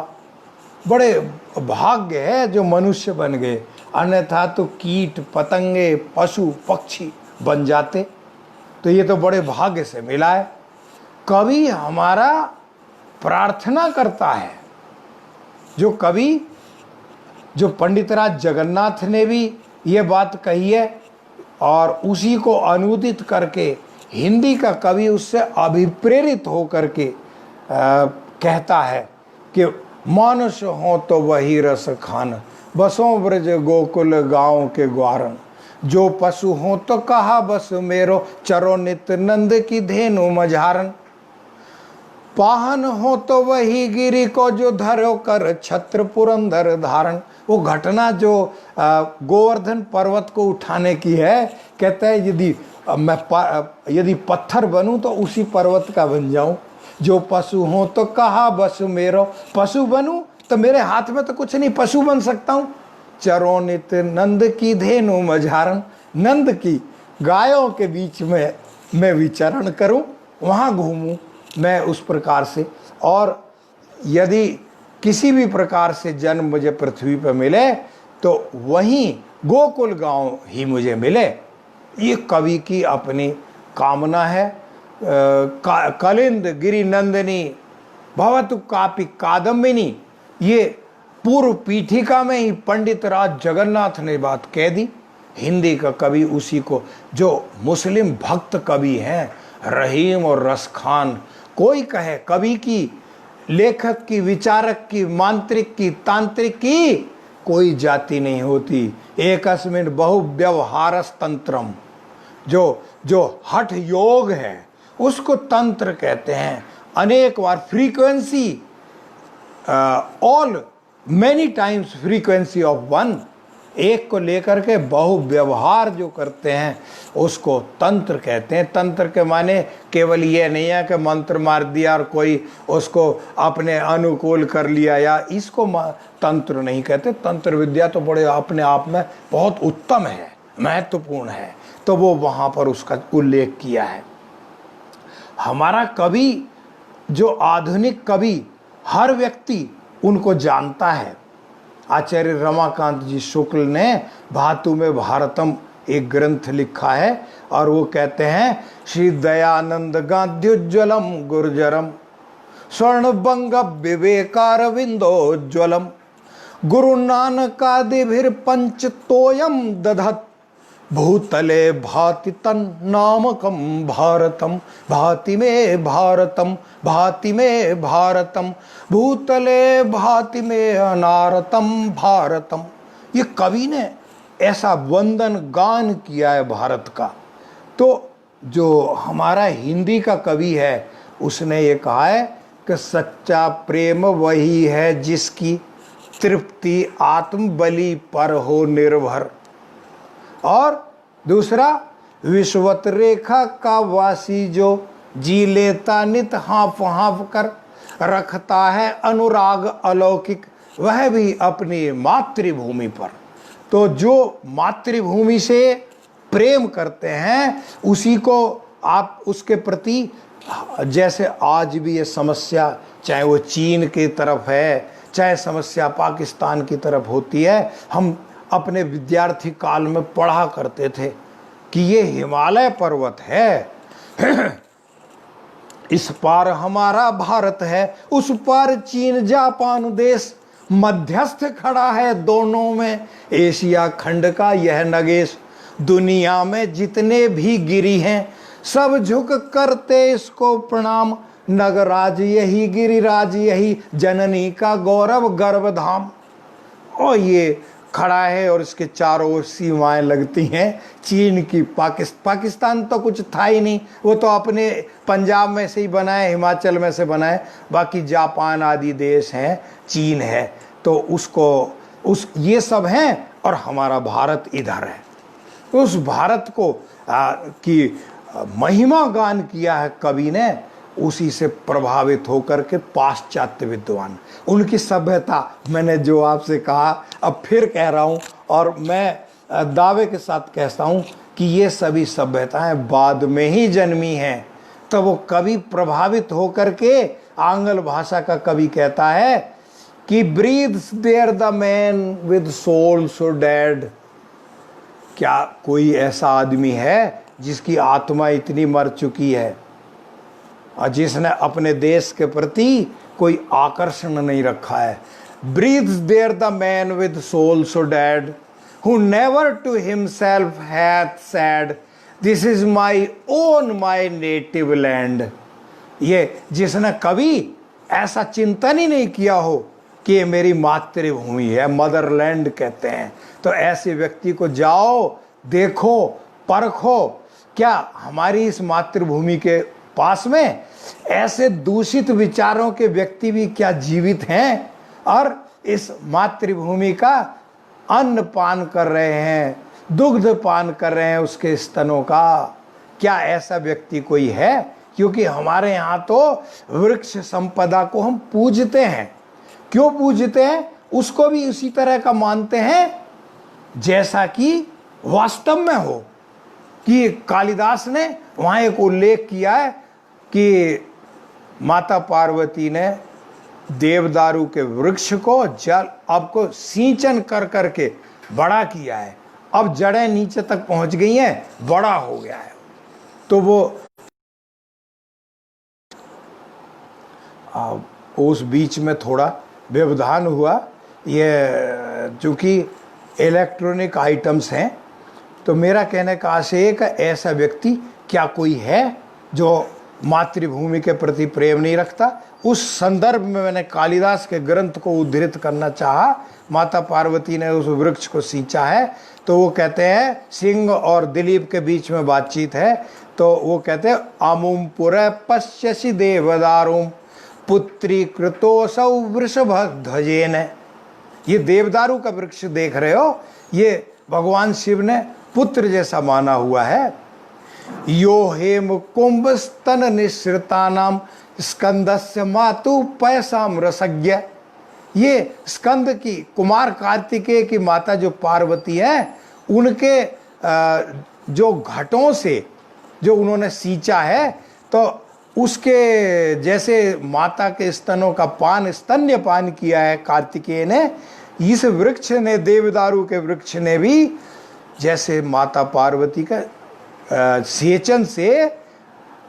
बड़े भाग्य है जो मनुष्य बन गए, अन्यथा तो कीट पतंगे पशु पक्षी बन जाते। तो ये तो बड़े भाग्य से मिला है। कवि हमारा प्रार्थना करता है, जो कवि, जो पंडितराज जगन्नाथ ने भी ये बात कही है, और उसी को अनुदित करके हिंदी का कवि उससे अभिप्रेरित होकर के कहता है कि मानुष हो तो वही रस खान, बसों ब्रज गोकुल गाँव के ग्वारन, जो पशु हो तो कहा बस मेरो, चरो नित नंद की धेनु मझारन, पाहन हो तो वही गिरी को जो धरो कर छत्र पुरंदर धारण। वो घटना जो गोवर्धन पर्वत को उठाने की है, कहता है यदि पत्थर बनूं तो उसी पर्वत का बन जाऊं, जो पशु हो तो कहा बस मेरो, पशु बनूं तो मेरे हाथ में तो कुछ नहीं, पशु बन सकता हूं। चरोनित नंद की धेनु मझारण, नंद की गायों के बीच में मैं विचरण करूं, वहां घूमूं मैं उस प्रकार से, और यदि किसी भी प्रकार से जन्म मुझे पृथ्वी पर मिले तो वहीं गोकुल गांव ही मुझे मिले। ये कवि की अपनी कामना है। कलिंद गिरि नंदिनी भवतु कापि कादम्बिनी, ये पूर्व पीठिका में ही पंडित राज जगन्नाथ ने बात कह दी। हिंदी का कवि उसी को, जो मुस्लिम भक्त कवि हैं, रहीम और रसखान, कोई कहे कवि की, लेखक की, विचारक की, मांत्रिक की, तांत्रिक की कोई जाति नहीं होती। एकस्मिन् बहु व्यवहारस तंत्रम, जो हठ योग है उसको तंत्र कहते हैं। अनेक बार frequency, all many times frequency of one, एक को लेकर के बहु व्यवहार जो करते हैं उसको तंत्र कहते हैं। तंत्र के माने केवल ये नहीं है कि मंत्र मार दिया और कोई उसको अपने अनुकूल कर लिया, या इसको तंत्र नहीं कहते। तंत्र विद्या तो बड़े अपने आप में बहुत उत्तम है, महत्वपूर्ण है, तो वो वहाँ पर उसका उल्लेख किया है। हमारा कवि, जो आधुनिक कवि, हर व्यक्ति उनको जानता है। आचार्य रमाकांत जी शुक्ल ने धातु में भारतम एक ग्रंथ लिखा है, और वो कहते हैं श्री दयानंद गांध्युज्वलम गुर्जरम स्वर्ण बंग विवेकार विंदोज्वलम गुरु नानकादिभिर पंच तोयम दधत भूतले भाति तन नामकम भारतम भाति में भारतम भाति में भारतम भूतले भाति में अनारतम भारतम। ये कवि ने ऐसा वंदन गान किया है भारत का। तो जो हमारा हिंदी का कवि है उसने ये कहा है कि सच्चा प्रेम वही है जिसकी तृप्ति आत्म बलि पर हो निर्भर। और दूसरा, विश्वत रेखा का वासी जो जी लेता नित हाँफ हाँफ कर, रखता है अनुराग अलौकिक वह भी अपनी मातृभूमि पर। तो जो मातृभूमि से प्रेम करते हैं उसी को आप उसके प्रति, जैसे आज भी ये समस्या चाहे वो चीन की तरफ है चाहे समस्या पाकिस्तान की तरफ होती है, हम अपने विद्यार्थी काल में पढ़ा करते थे कि ये हिमालय पर्वत है, इस पार हमारा भारत है, उस पार चीन जापान देश, मध्यस्थ खड़ा है दोनों में एशिया खंड का यह नगेश। दुनिया में जितने भी गिरी हैं सब झुक करते इसको प्रणाम, नगराज यही गिरिराज यही जननी का गौरव गर्भधाम। और ये खड़ा है और इसके चारों ओर सीमाएं लगती हैं चीन की। पाकिस्तान तो कुछ था ही नहीं, वो तो अपने पंजाब में से ही बनाए, हिमाचल में से बनाए, बाकी जापान आदि देश हैं, चीन है, तो उसको ये सब हैं और हमारा भारत इधर है। तो उस भारत को की महिमा गान किया है कवि ने, उसी से प्रभावित होकर के पाश्चात्य विद्वान, उनकी सभ्यता, मैंने जो आपसे कहा अब फिर कह रहा हूँ और मैं दावे के साथ कहता हूँ कि ये सभी सभ्यताएं बाद में ही जन्मी हैं। तो वो कवि प्रभावित होकर के, आंग्ल भाषा का कवि कहता है कि breathes there the man with soul so dead. क्या कोई ऐसा आदमी है जिसकी आत्मा इतनी मर चुकी है और जिसने अपने देश के प्रति कोई आकर्षण नहीं रखा है? Breathes there the man with soul so dead who never to himself hath said, this is my own my native land. ये जिसने कभी ऐसा चिंतन ही नहीं किया हो कि ये मेरी मातृभूमि है, मदरलैंड कहते हैं, तो ऐसे व्यक्ति को जाओ, देखो, परखो, क्या हमारी इस मातृभूमि के पास में ऐसे दूषित विचारों के व्यक्ति भी क्या जीवित हैं और इस मातृभूमि का अन्न पान कर रहे हैं, दुग्ध पान कर रहे हैं उसके स्तनों का? क्या ऐसा व्यक्ति कोई है? क्योंकि हमारे यहाँ तो वृक्ष संपदा को हम पूजते हैं। क्यों पूजते हैं? उसको भी उसी तरह का मानते हैं जैसा कि वास्तव में हो। कि कालिदास ने वहाँ एक उल्लेख किया है कि माता पार्वती ने देवदारू के वृक्ष को जल आपको सिंचन कर करके बड़ा किया है, अब जड़ें नीचे तक पहुंच गई हैं, बड़ा हो गया है। तो वो उस बीच में थोड़ा व्यवधान हुआ, ये चूंकि इलेक्ट्रॉनिक आइटम्स हैं, तो मेरा कहने का आशय है कि ऐसा व्यक्ति क्या कोई है जो मातृभूमि के प्रति प्रेम नहीं रखता? उस संदर्भ में मैंने कालिदास के ग्रंथ को उद्धृत करना चाहा। माता पार्वती ने उस वृक्ष को सींचा है, तो वो कहते हैं, सिंह और दिलीप के बीच में बातचीत है, तो वो कहते हैं अमुम पुरे पश्यसि देवदारुम पुत्री कृतोसौ वृषभ ध्वजेन। ये देवदारू का वृक्ष देख रहे हो, ये भगवान शिव ने पुत्र जैसा माना हुआ है। यो हेम कुंभ स्तन निश्रिता नाम स्कंदस्य मातु पैसाम रसज्ञ। ये स्कंद की, कुमार कार्तिकेय की माता जो पार्वती है, उनके जो घटों से जो उन्होंने सींचा है, तो उसके जैसे माता के स्तनों का पान, स्तन्य पान किया है कार्तिकेय ने। इस वृक्ष ने, देवदारू के वृक्ष ने भी जैसे माता पार्वती का सेचन से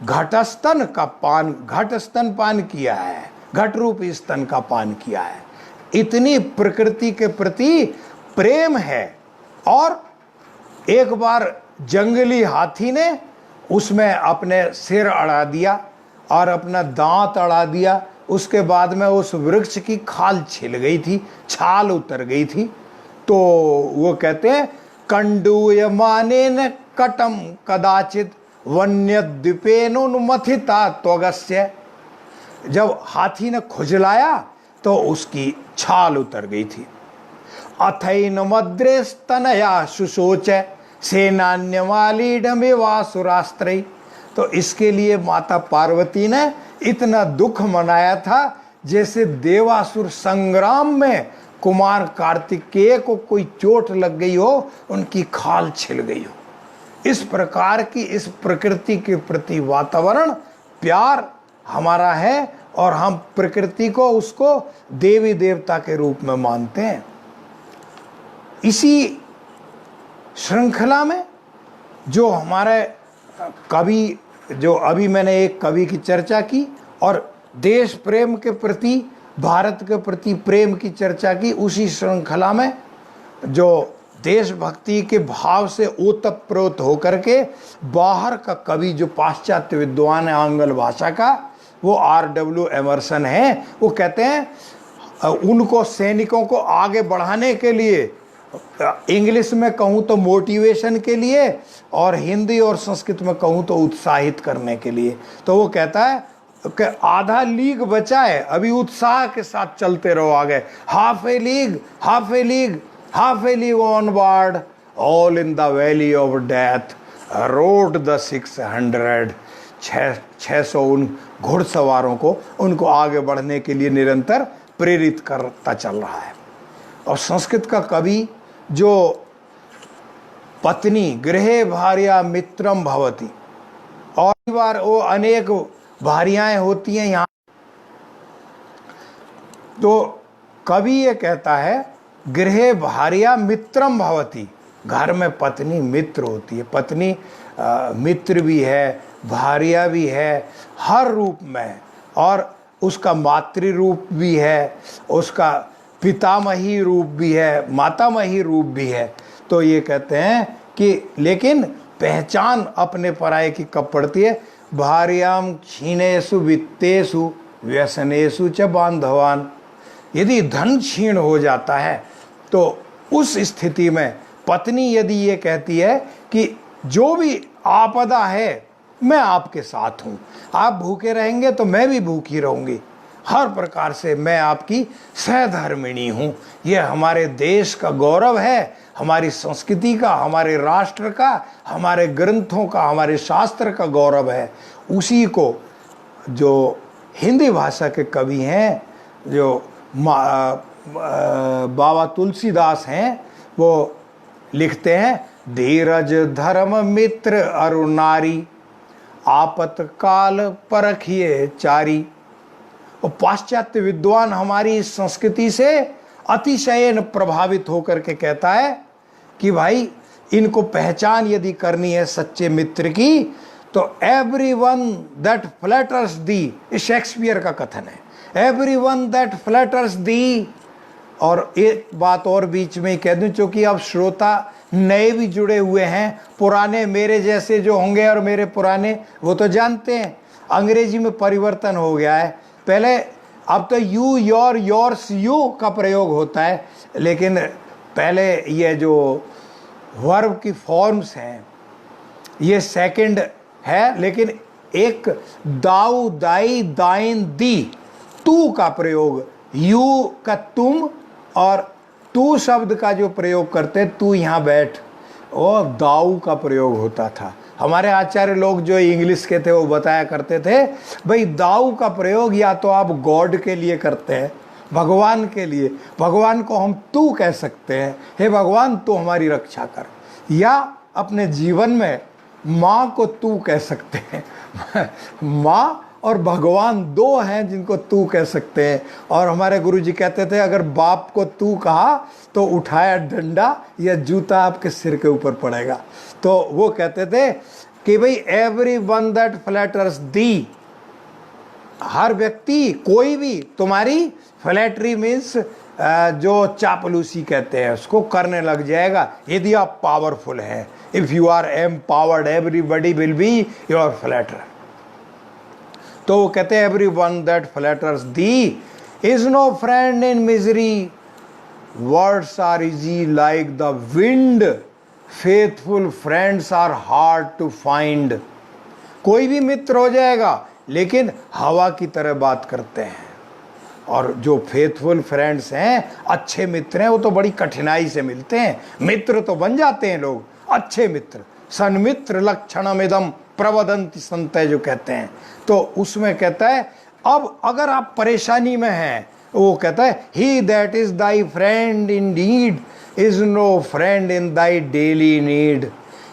घटस्तन का पान, घट स्तन पान किया है, घट रूप स्तन का पान किया है। इतनी प्रकृति के प्रति प्रेम है। और एक बार जंगली हाथी ने उसमें अपने सिर अड़ा दिया और अपना दांत अड़ा दिया, उसके बाद में उस वृक्ष की खाल छिल गई थी, छाल उतर गई थी। तो वो कहते हैं कंडूयमानेन कटम कदाचित वन्यद्वीपेनोन्मथिता त्वगस्य। जब हाथी ने खुजलाया तो उसकी छाल उतर गई थी। अथैन मद्रेस्तनया सुशोच सेनान्यमालीडमेवासुरास्त्रै। तो इसके लिए माता पार्वती ने इतना दुख मनाया था जैसे देवासुर संग्राम में कुमार कार्तिकेय को कोई चोट लग गई हो, उनकी खाल छिल गई हो। इस प्रकार की इस प्रकृति के प्रति वातावरण प्यार हमारा है और हम प्रकृति को उसको देवी देवता के रूप में मानते हैं। इसी श्रृंखला में जो हमारे कवि, जो अभी मैंने एक कवि की चर्चा की और देश प्रेम के प्रति, भारत के प्रति प्रेम की चर्चा की, उसी श्रृंखला में जो देशभक्ति के भाव से ओतप्रोत होकर के बाहर का कवि जो पाश्चात्य विद्वान है आंग्ल भाषा का, वो R.W. एमर्सन है। वो कहते हैं उनको सैनिकों को आगे बढ़ाने के लिए, इंग्लिश में कहूँ तो मोटिवेशन के लिए और हिंदी और संस्कृत में कहूँ तो उत्साहित करने के लिए। तो वो कहता है कि आधा लीग बचा है, अभी उत्साह के साथ चलते रहो आगे। Half A league, half A league, half A league onward, all in the valley of death road the 600। 600 उन घुड़सवारों को, उनको आगे बढ़ने के लिए निरंतर प्रेरित करता चल रहा है। और संस्कृत का कवि जो पत्नी गृहे भार्या मित्रम भवति, और बार वो अनेक भार्याएं होती हैं यहाँ, तो कवि ये कहता है गृहे भार्या मित्रम भवति, घर में पत्नी मित्र होती है। पत्नी मित्र भी है, भार्या भी है हर रूप में, और उसका मातृ रूप भी है, उसका पितामही रूप भी है, मातामही रूप भी है। तो ये कहते हैं कि लेकिन पहचान अपने पराये की कब पड़ती है? भार्याम क्षीणेषु वित्तेषु व्यसनेषु च बांधवान। यदि धन क्षीण हो जाता है तो उस स्थिति में पत्नी यदि ये कहती है कि जो भी आपदा है मैं आपके साथ हूँ, आप भूखे रहेंगे तो मैं भी भूखी रहूँगी, हर प्रकार से मैं आपकी सहधर्मिणी हूँ। यह हमारे देश का गौरव है, हमारी संस्कृति का, हमारे राष्ट्र का, हमारे ग्रंथों का, हमारे शास्त्र का गौरव है। उसी को जो हिंदी भाषा के कवि हैं, जो बाबा तुलसीदास हैं, वो लिखते हैं धीरज धर्म मित्र अरु नारी आपतकाल परखिए चारी। और पाश्चात्य विद्वान हमारी इस संस्कृति से अतिशयन प्रभावित होकर के कहता है कि भाई इनको पहचान यदि करनी है सच्चे मित्र की, तो everyone that flatters the, Shakespeare का कथन है, एवरीवन दैट फ्लैटर्स दी। और एक बात और बीच में ही कह दूं, चूंकि अब श्रोता नए भी जुड़े हुए हैं, पुराने मेरे जैसे जो होंगे और मेरे पुराने वो तो जानते हैं अंग्रेजी में परिवर्तन हो गया है। पहले, अब तो यू, योर, योर्स, यू का प्रयोग होता है, लेकिन पहले ये जो वर्ब की फॉर्म्स हैं ये सेकंड है, लेकिन एक दाऊ, दाई, दाइन, दी, तू का प्रयोग, यू का तुम और तू शब्द का जो प्रयोग करते, तू यहाँ बैठ, वो दाऊ का प्रयोग होता था। हमारे आचार्य लोग जो इंग्लिश के थे वो बताया करते थे, भाई दाऊ का प्रयोग या तो आप गॉड के लिए करते हैं, भगवान के लिए, भगवान को हम तू कह सकते हैं, हे भगवान तू हमारी रक्षा कर, या अपने जीवन में माँ को तू कह सकते हैं। माँ और भगवान दो हैं जिनको तू कह सकते हैं। और हमारे गुरुजी कहते थे अगर बाप को तू कहा तो उठाया डंडा या जूता आपके सिर के ऊपर पड़ेगा। तो वो कहते थे कि भाई एवरी वन दैट फ्लैटर्स दी, हर व्यक्ति, कोई भी तुम्हारी फ्लैटरी मीन्स जो चापलूसी कहते हैं उसको करने लग जाएगा यदि आप पावरफुल हैं। If you are empowered everybody will be your flatter. तो वो कहते हैं every one that flatters thee is no friend in misery, words are easy like the wind, faithful friends are hard to find. कोई भी मित्र हो जाएगा लेकिन हवा की तरह बात करते हैं और जो फेथफुल फ्रेंड्स हैं, अच्छे मित्र हैं, वो तो बड़ी कठिनाई से मिलते हैं। मित्र तो बन जाते हैं लोग, अच्छे मित्र। सन्मित्र लक्षणमिदं प्रवदन्ति संतय जो कहते हैं, तो उसमें कहता है अब अगर आप परेशानी में हैं, वो कहता है he that is thy friend in need is no friend in thy daily need.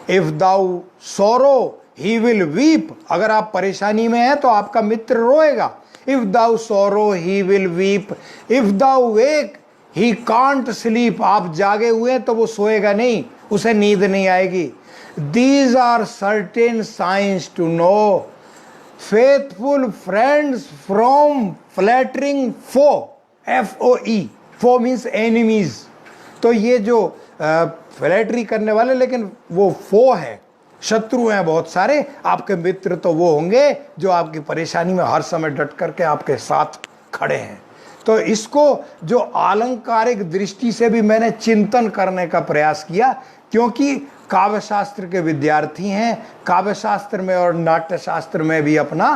If thou sorrow he will weep. अगर आप परेशानी में हैं तो आपका मित्र रोएगा। If thou sorrow he will weep. If thou wake he can't sleep. आप जागे हुए हैं तो वो सोएगा नहीं, उसे नींद नहीं आएगी। These are certain signs to know faithful friends from flattering foe. F-O-E. Foe means enemies. तो ये जो फ्लैटरी करने वाले, लेकिन वो फो है, शत्रु हैं बहुत सारे। आपके मित्र तो वो होंगे जो आपकी परेशानी में हर समय डट करके आपके साथ खड़े हैं। तो इसको जो आलंकारिक दृष्टि से भी मैंने चिंतन करने का प्रयास किया, क्योंकि काव्य शास्त्र के विद्यार्थी हैं, काव्य शास्त्र में और नाट्य शास्त्र में भी अपना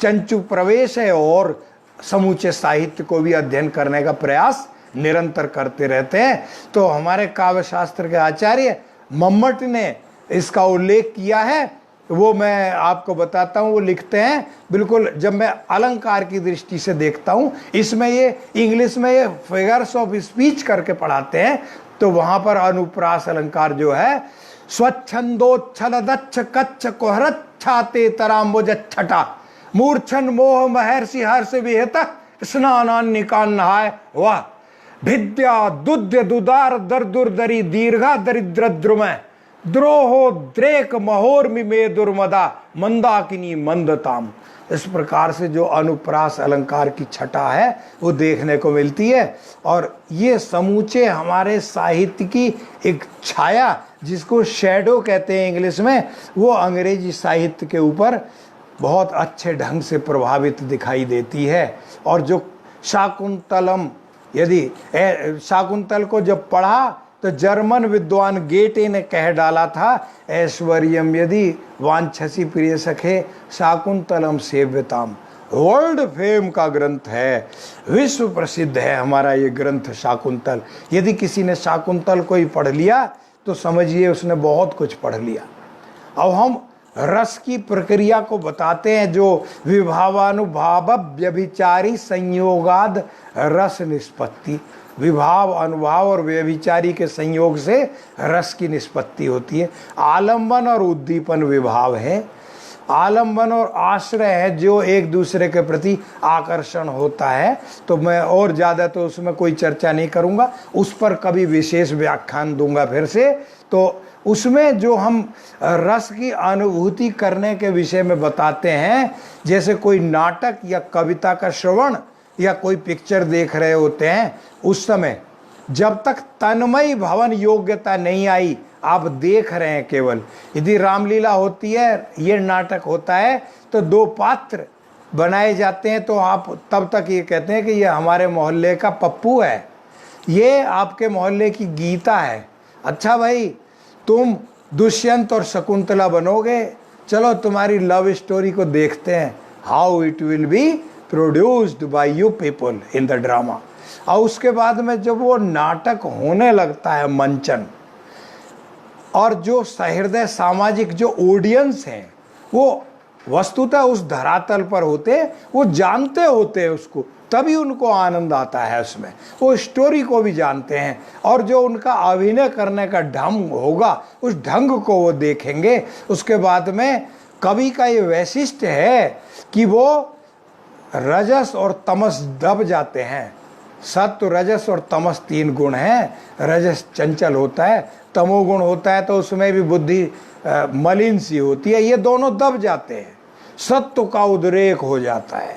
चंचू प्रवेश है और समूचे साहित्य को भी अध्ययन करने का प्रयास निरंतर करते रहते हैं। तो हमारे काव्य शास्त्र के आचार्य मम्मट ने इसका उल्लेख किया है, वो मैं आपको बताता हूँ। वो लिखते हैं, बिल्कुल जब मैं अलंकार की दृष्टि से देखता हूँ, इसमें ये इंग्लिश में ये फिगर्स ऑफ स्पीच करके पढ़ाते हैं, तो वहां पर अनुप्रास अलंकार जो है, स्वच्छंदोच्छल दच्छ कच्छ कोहरच्छाते तराम्बुज छटा मूर्छन मोह महर्षि हर्ष विहित स्नानान्निकान नहाय वाह भिद्या दुद्य दुदार दरदुर्दरी दीर्घा दरिद्र द्रुमय द्रोहो द्रेक महोर्मि में दुर्मदा मंदाकिनी मंदताम। इस प्रकार से जो अनुप्रास अलंकार की छटा है वो देखने को मिलती है। और ये समूचे हमारे साहित्य की एक छाया, जिसको शैडो कहते हैं इंग्लिश में, वो अंग्रेजी साहित्य के ऊपर बहुत अच्छे ढंग से प्रभावित दिखाई देती है। और जो शाकुंतलम, यदि शाकुंतल को जब पढ़ा तो जर्मन विद्वान गेटे ने कह डाला था, ऐश्वर्यम यदि वांछसी प्रिय सखे शाकुंतलम सेव्यताम। वर्ल्ड फेम का ग्रंथ है, विश्व प्रसिद्ध है हमारा ये ग्रंथ शाकुंतल। यदि किसी ने शाकुंतल को ही पढ़ लिया तो समझिए उसने बहुत कुछ पढ़ लिया। अब हम रस की प्रक्रिया को बताते हैं, जो विभावानुभाव व्यभिचारी संयोगाद रस निष्पत्ति। विभाव, अनुभाव और व्यभिचारी के संयोग से रस की निष्पत्ति होती है। आलंबन और उद्दीपन विभाव है, आलंबन और आश्रय है जो एक दूसरे के प्रति आकर्षण होता है। तो मैं और ज़्यादा तो उसमें कोई चर्चा नहीं करूँगा, उस पर कभी विशेष व्याख्यान दूंगा फिर से। तो उसमें जो हम रस की अनुभूति करने के विषय में बताते हैं, जैसे कोई नाटक या कविता का श्रवण या कोई पिक्चर देख रहे होते हैं, उस समय जब तक तन्मय भवन योग्यता नहीं आई, आप देख रहे हैं केवल। यदि रामलीला होती है, ये नाटक होता है, तो दो पात्र बनाए जाते हैं, तो आप तब तक ये कहते हैं कि ये हमारे मोहल्ले का पप्पू है, ये आपके मोहल्ले की गीता है। अच्छा भाई, तुम दुष्यंत और शकुंतला बनोगे, चलो तुम्हारी लव स्टोरी को देखते हैं, how it will be produced by you people in the drama. और उसके बाद में जब वो नाटक होने लगता है मंचन, और जो सहृदय सामाजिक जो ऑडियंस हैं वो वस्तुतः उस धरातल पर होते हैं, वो जानते होते हैं उसको, तभी उनको आनंद आता है उसमें, वो स्टोरी को भी जानते हैं। और जो उनका अभिनय करने का ढंग होगा, उस ढंग को वो देखेंगे। उसके बाद में कवि का ये वैशिष्ट्य है कि वो रजस और तमस दब जाते हैं। सत्व, रजस और तमस तीन गुण हैं। रजस चंचल होता है, तमोगुण होता है तो उसमें भी बुद्धि मलिन सी होती है, ये दोनों दब जाते हैं, सत्व का उद्रेक हो जाता है।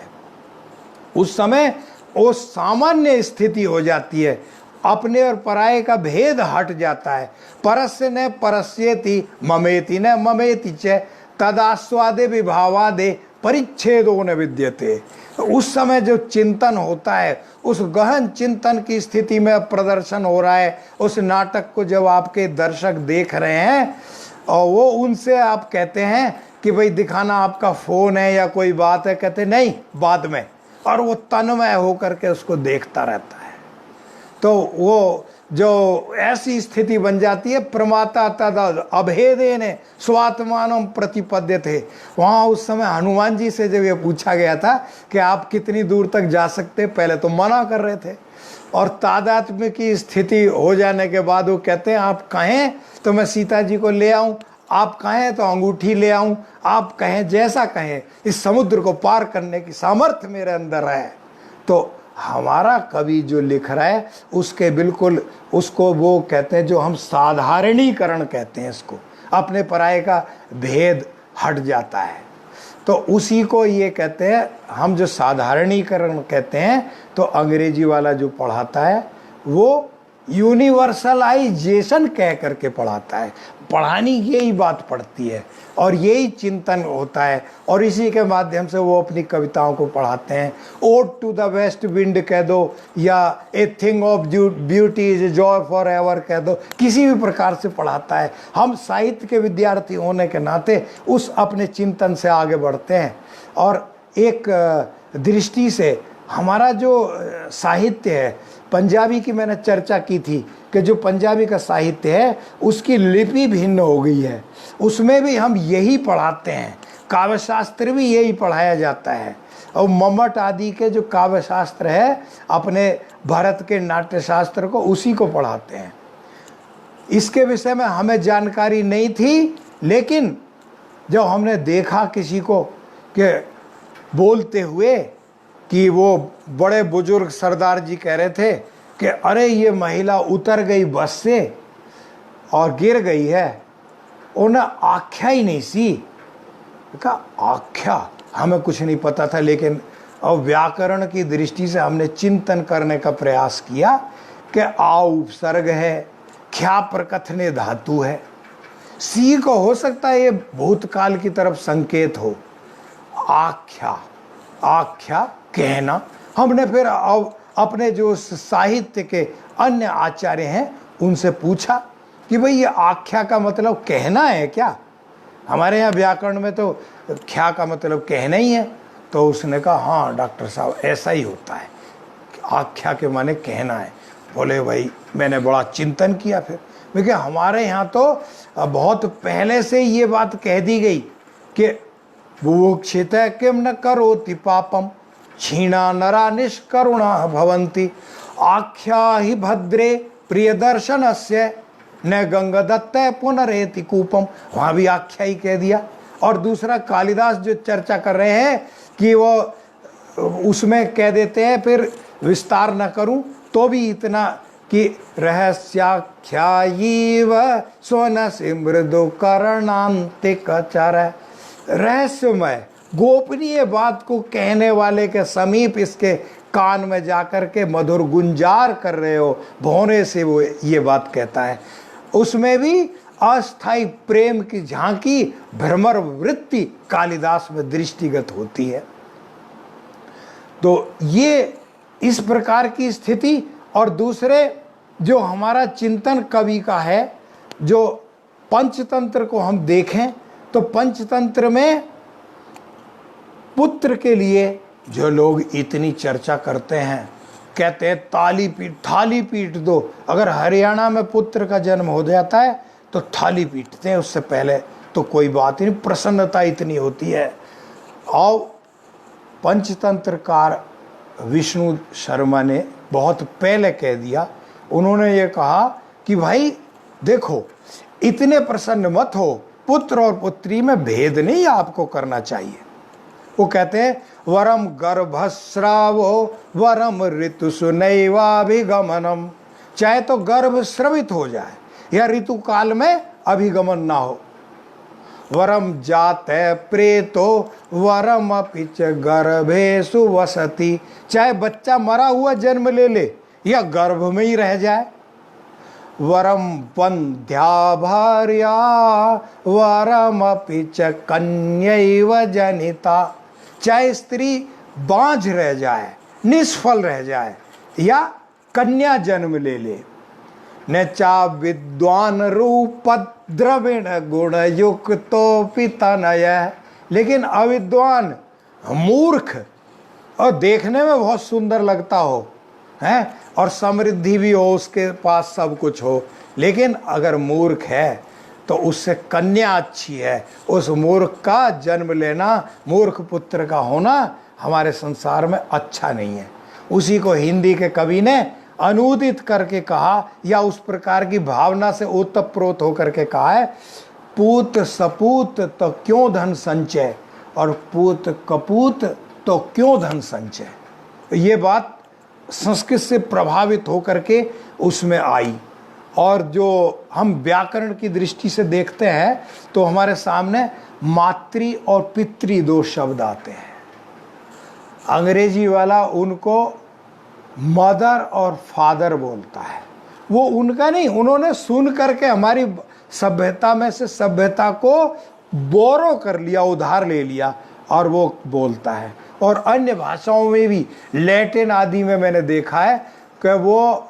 उस समय वो सामान्य स्थिति हो जाती है, अपने और पराये का भेद हट जाता है। परस्य न परस्येति ममेति न ममेति च तदास्वादे विभावादे परिच्छेदो न विद्यते। उस समय जो चिंतन होता है, उस गहन चिंतन की स्थिति में प्रदर्शन हो रहा है। उस नाटक को जब आपके दर्शक देख रहे हैं और वो उनसे आप कहते हैं कि भाई दिखाना आपका फ़ोन है या कोई बात है, कहते नहीं बाद में, और वो तन्मय होकर के उसको देखता रहता है। तो वो जो ऐसी स्थिति बन जाती है, प्रमाता तद अभेदेन स्वात्मानम प्रतिपद्य थे। वहाँ उस समय हनुमान जी से जब ये पूछा गया था कि आप कितनी दूर तक जा सकते, पहले तो मना कर रहे थे, और तादात्म्य की स्थिति हो जाने के बाद वो कहते हैं आप कहें तो मैं सीता जी को ले आऊं, आप कहें तो अंगूठी ले आऊं, आप कहें जैसा कहें, इस समुद्र को पार करने की सामर्थ्य मेरे अंदर है। तो हमारा कवि जो लिख रहा है उसके बिल्कुल, उसको वो कहते हैं जो हम साधारणीकरण कहते हैं, इसको अपने पराये का भेद हट जाता है। तो उसी को ये कहते हैं हम जो साधारणीकरण कहते हैं। तो अंग्रेजी वाला जो पढ़ाता है वो यूनिवर्सलाइजेशन कह करके पढ़ाता है। पढ़ानी यही बात पड़ती है और यही चिंतन होता है, और इसी के माध्यम से वो अपनी कविताओं को पढ़ाते हैं। Ode to the west wind कह दो, या a thing of beauty is joy for ever कह दो, किसी भी प्रकार से पढ़ाता है। हम साहित्य के विद्यार्थी होने के नाते उस अपने चिंतन से आगे बढ़ते हैं। और एक दृष्टि से हमारा जो साहित्य है, पंजाबी की मैंने चर्चा की थी कि जो पंजाबी का साहित्य है उसकी लिपि भिन्न हो गई है, उसमें भी हम यही पढ़ाते हैं। काव्य शास्त्र भी यही पढ़ाया जाता है, और मम्मट आदि के जो काव्य शास्त्र है अपने भारत के नाट्य शास्त्र को, उसी को पढ़ाते हैं। इसके विषय में हमें जानकारी नहीं थी, लेकिन जब हमने देखा किसी को कि बोलते हुए कि वो बड़े बुजुर्ग सरदार जी कह रहे थे कि अरे ये महिला उतर गई बस से और गिर गई है, उन्हें आख्या ही नहीं सी। कहा आख्या हमें कुछ नहीं पता था, लेकिन अब व्याकरण की दृष्टि से हमने चिंतन करने का प्रयास किया कि आ उपसर्ग है, ख्या प्रकथने धातु है, सी को हो सकता है ये भूतकाल की तरफ संकेत हो। आख्या, आख्या कहना। हमने फिर अपने जो साहित्य के अन्य आचार्य हैं उनसे पूछा कि भाई ये आख्या का मतलब कहना है क्या? हमारे यहाँ व्याकरण में तो ख्या का मतलब कहना ही है। तो उसने कहा हाँ डॉक्टर साहब ऐसा ही होता है, आख्या के माने कहना है। बोले भाई मैंने बड़ा चिंतन किया फिर, क्योंकि हमारे यहाँ तो बहुत पहले से ये बात कह दी गई कि बुभुक्षित किम न करोति पापम क्षीणा नरा निष्करुणा भवन्ति आख्या ही भद्रे प्रिय दर्शनस्य न गंगदत्त पुनरेति कूपम। वहाँ भी आख्या ही कह दिया। और दूसरा कालिदास जो चर्चा कर रहे हैं कि वो उसमें कह देते हैं, फिर विस्तार न करूं तो भी इतना कि रहस्याख्यायीव सोन मृदु करणांतिक चर, रहस्यमय गोपनीय बात को कहने वाले के समीप इसके कान में जाकर के मधुर गुंजार कर रहे हो, भौरे से वो ये बात कहता है। उसमें भी अस्थाई प्रेम की झांकी, भ्रमर वृत्ति कालिदास में दृष्टिगत होती है। तो ये इस प्रकार की स्थिति। और दूसरे जो हमारा चिंतन कवि का है, जो पंचतंत्र को हम देखें तो पंचतंत्र में पुत्र के लिए जो लोग इतनी चर्चा करते हैं, कहते हैं थाली पीट दो। अगर हरियाणा में पुत्र का जन्म हो जाता है तो थाली पीटते हैं, उससे पहले तो कोई बात नहीं, प्रसन्नता इतनी होती है। और पंचतंत्रकार विष्णु शर्मा ने बहुत पहले कह दिया, उन्होंने ये कहा कि भाई देखो इतने प्रसन्न मत हो, पुत्र और पुत्री में भेद नहीं आपको करना चाहिए। वो कहते हैं वरम गर्भस्रावो वरम ऋतु सुनैवाभिगमनम, चाहे तो गर्भ स्रवित हो जाए या ऋतु काल में अभिगमन ना हो। वरम जाते प्रेतो वरम अपिच गर्भेषु वसति, चाहे बच्चा मरा हुआ जन्म ले ले या गर्भ में ही रह जाए। वरम वंध्या भार्या वरम अपिच कन्यैव जनिता, चाहे स्त्री बांझ रह जाए, निष्फल रह जाए या कन्या जन्म ले ले। न चा विद्वान रूप द्रविण गुण युक्तो पितनय, लेकिन अविद्वान मूर्ख और देखने में बहुत सुंदर लगता हो, हैं, और समृद्धि भी हो, उसके पास सब कुछ हो, लेकिन अगर मूर्ख है तो उससे कन्या अच्छी है। उस मूर्ख का जन्म लेना, मूर्ख पुत्र का होना हमारे संसार में अच्छा नहीं है। उसी को हिंदी के कवि ने अनुदित करके कहा, या उस प्रकार की भावना से ओतप्रोत होकर के कहा है, पूत सपूत तो क्यों धन संचय, और पूत कपूत तो क्यों धन संचय। ये बात संस्कृत से प्रभावित होकर के उसमें आई। और जो हम व्याकरण की दृष्टि से देखते हैं तो हमारे सामने मातृ और पितृ दो शब्द आते हैं। अंग्रेजी वाला उनको मदर और फादर बोलता है, वो उनका नहीं, उन्होंने सुन करके हमारी सभ्यता में से सभ्यता को बोरो कर लिया, उधार ले लिया, और वो बोलता है। और अन्य भाषाओं में भी, लैटिन आदि में मैंने देखा है कि वो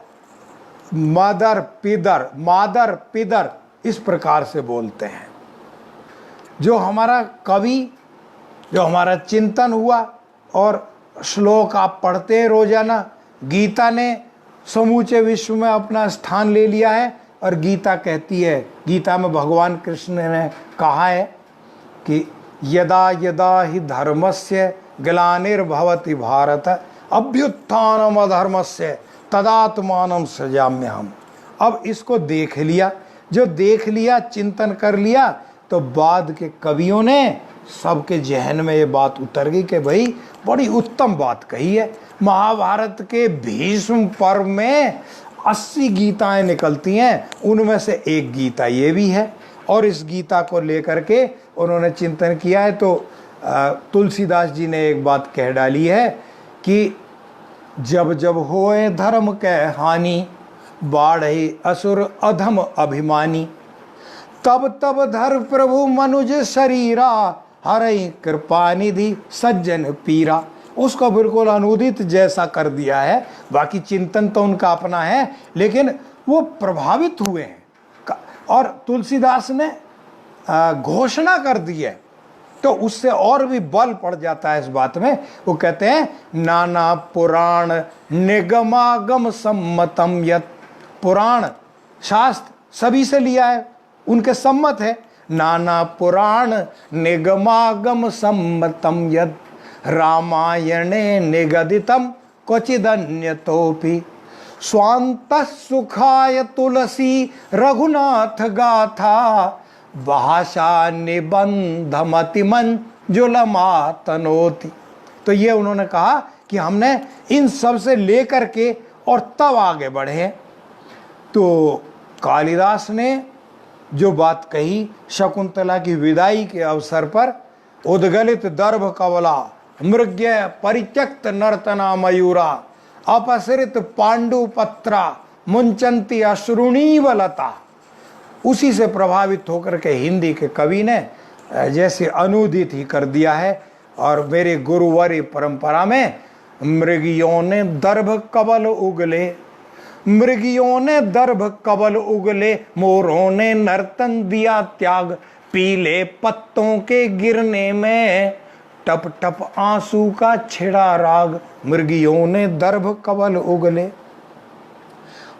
मदर पिदर, मादर पिदर इस प्रकार से बोलते हैं। जो हमारा कवि, जो हमारा चिंतन हुआ, और श्लोक आप पढ़ते हैं रोजाना, गीता ने समूचे विश्व में अपना स्थान ले लिया है। और गीता कहती है, गीता में भगवान कृष्ण ने कहा है कि यदा यदा ही धर्मस्य ग्लानिर्भवति भारत अभ्युत्थानम अधर्मस्य तदात्मानं सृजाम्यहम्। अब इसको देख लिया, जो देख लिया, चिंतन कर लिया, तो बाद के कवियों ने सबके जहन में ये बात उतर गई कि भाई बड़ी उत्तम बात कही है। महाभारत के भीष्म पर्व में 80 गीताएं निकलती हैं, उनमें से एक गीता ये भी है। और इस गीता को लेकर के उन्होंने चिंतन किया है। तो तुलसीदास जी ने एक बात कह डाली है कि जब जब होए धर्म के हानि, बाढ़े असुर अधम अभिमानी, तब तब धर प्रभु मनुज शरीरा, हरई कृपा निधि सज्जन पीरा। उसको बिल्कुल अनुदित जैसा कर दिया है। बाकी चिंतन तो उनका अपना है, लेकिन वो प्रभावित हुए हैं। और तुलसीदास ने घोषणा कर दी है, तो उससे और भी बल पड़ जाता है इस बात में। वो कहते हैं, नाना पुराण निगमागम सम्मतम यत्, पुराण शास्त्र सभी से लिया है, उनके सम्मत है। नाना पुराण निगमागम सम्मतम यत्, रामायणे निगदितम क्वचिदन्यतोपि, स्वांतः सुखाय तुलसी रघुनाथ गाथा, भाषा निबंधमति मंजुलमातनोति। तो ये उन्होंने कहा कि हमने इन सब से लेकर के और तब आगे बढ़े हैं। तो कालिदास ने जो बात कही शकुंतला की विदाई के अवसर पर, उद्गलित दर्भ कवला मृग्य परित्यक्त नर्तना मयूरा, अपसरित पांडुपत्रा मुंचंती अश्रुणीवलता, उसी से प्रभावित होकर के हिंदी के कवि ने जैसे अनुदित ही कर दिया है। और मेरे गुरुवारी परंपरा में मृगियों ने दर्भ कबल उगले, मृगियों ने दर्भ कबल उगले, मोरों ने नर्तन दिया त्याग, पीले पत्तों के गिरने में टप टप आंसू का छिड़ा राग, मृगियों ने दर्भ कबल उगले।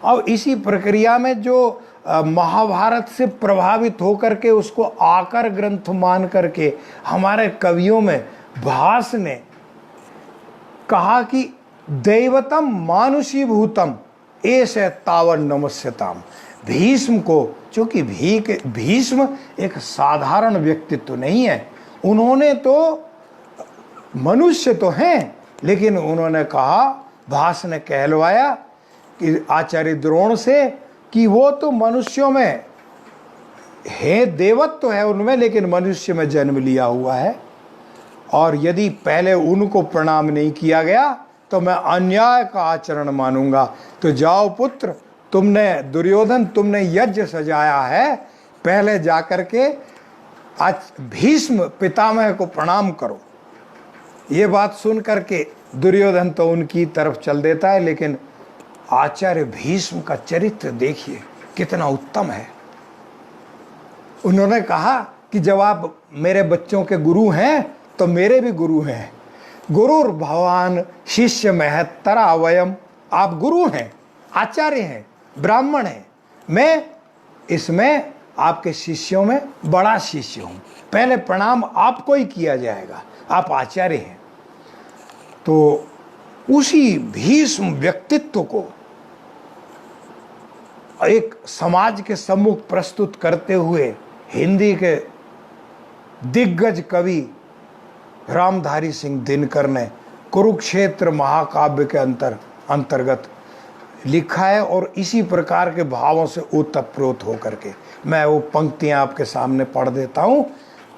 अब इसी प्रक्रिया में जो महाभारत से प्रभावित होकर के उसको आकर ग्रंथ मान करके हमारे कवियों में भास ने कहा कि दैवतम मानुषी भूतम ऐसे तावन नमस्यताम। भीष्म को, चूंकि भीष्म एक साधारण व्यक्तित्व नहीं है, उन्होंने तो मनुष्य तो हैं, लेकिन उन्होंने कहा, भास ने कहलवाया कि आचार्य द्रोण से कि वो तो मनुष्यों में है, देवत्व तो है उनमें, लेकिन मनुष्य में जन्म लिया हुआ है। और यदि पहले उनको प्रणाम नहीं किया गया तो मैं अन्याय का आचरण मानूंगा। तो जाओ पुत्र, तुमने दुर्योधन, तुमने यज्ञ सजाया है, पहले जाकर के आज भीष्म पितामह को प्रणाम करो। ये बात सुन करके दुर्योधन तो उनकी तरफ चल देता है, लेकिन आचार्य भीष्म का चरित्र देखिए कितना उत्तम है। उन्होंने कहा कि जब आप मेरे बच्चों के गुरु हैं तो मेरे भी गुरु हैं, गुरुर भगवान शिष्य महत्तरा वयम, आप गुरु हैं, आचार्य हैं, ब्राह्मण हैं, मैं इसमें आपके शिष्यों में बड़ा शिष्य हूं, पहले प्रणाम आपको ही किया जाएगा, आप आचार्य हैं। तो उसी भीष्म व्यक्तित्व को एक समाज के सम्मुख प्रस्तुत करते हुए हिंदी के दिग्गज कवि रामधारी सिंह दिनकर ने कुरुक्षेत्र महाकाव्य के अंतर्गत लिखा है। और इसी प्रकार के भावों से ओतप्रोत होकर के मैं वो पंक्तियां आपके सामने पढ़ देता हूं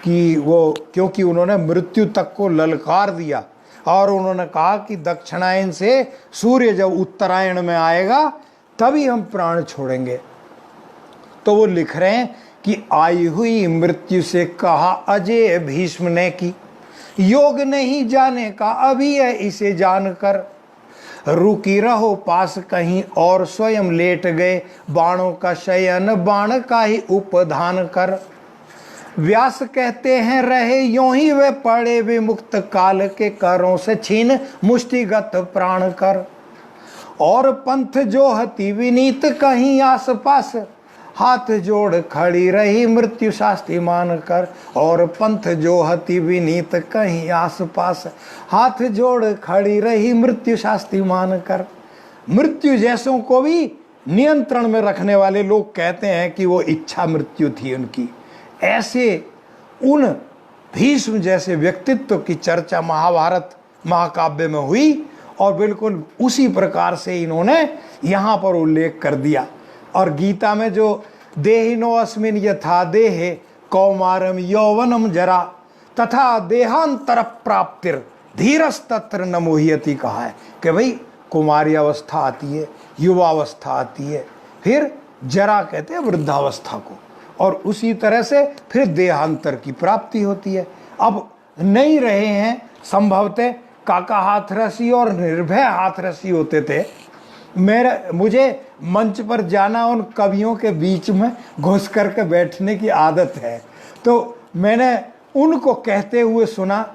कि वो, क्योंकि उन्होंने मृत्यु तक को ललकार दिया और उन्होंने कहा कि दक्षिणायन से सूर्य जब उत्तरायण में आएगा तभी हम प्राण छोड़ेंगे। तो वो लिख रहे हैं कि आई हुई मृत्यु से कहा अजय भीष्म ने की, योग नहीं जाने का अभी है इसे जानकर, रुकी रहो पास कहीं और स्वयं लेट गए, बाणों का शयन बाण का ही उपधान कर। व्यास कहते हैं रहे यों ही वे पड़े विमुक्त काल के करों से छीन मुष्टिगत प्राण कर। और पंथ जो हति विनीत कहीं आस पास, हाथ जोड़ खड़ी रही मृत्यु शास्ति मान कर। और पंथ जो हति विनीत कहीं आस पास, हाथ जोड़ खड़ी रही मृत्यु शास्ति मान कर। मृत्यु जैसों को भी नियंत्रण में रखने वाले लोग कहते हैं कि वो इच्छा मृत्यु थी उनकी। ऐसे उन भीष्म जैसे व्यक्तित्व की चर्चा महाभारत महाकाव्य में हुई और बिल्कुल उसी प्रकार से इन्होंने यहाँ पर उल्लेख कर दिया। और गीता में जो देहिनो अस्मिन यथा देहे कौमारम यौवनम जरा तथा देहांतर प्राप्तिर धीरस्तत्र न मुह्यति कहा है कि भाई कुमारी अवस्था आती है, युवावस्था आती है, फिर जरा कहते हैं वृद्धावस्था को, और उसी तरह से फिर देहांतर की प्राप्ति होती है। अब नहीं रहे हैं संभवतः काका हाथरसी और निर्भय हाथरसी होते थे। मुझे मंच पर जाना उन कवियों के बीच में घुस करके बैठने की आदत है, तो मैंने उनको कहते हुए सुना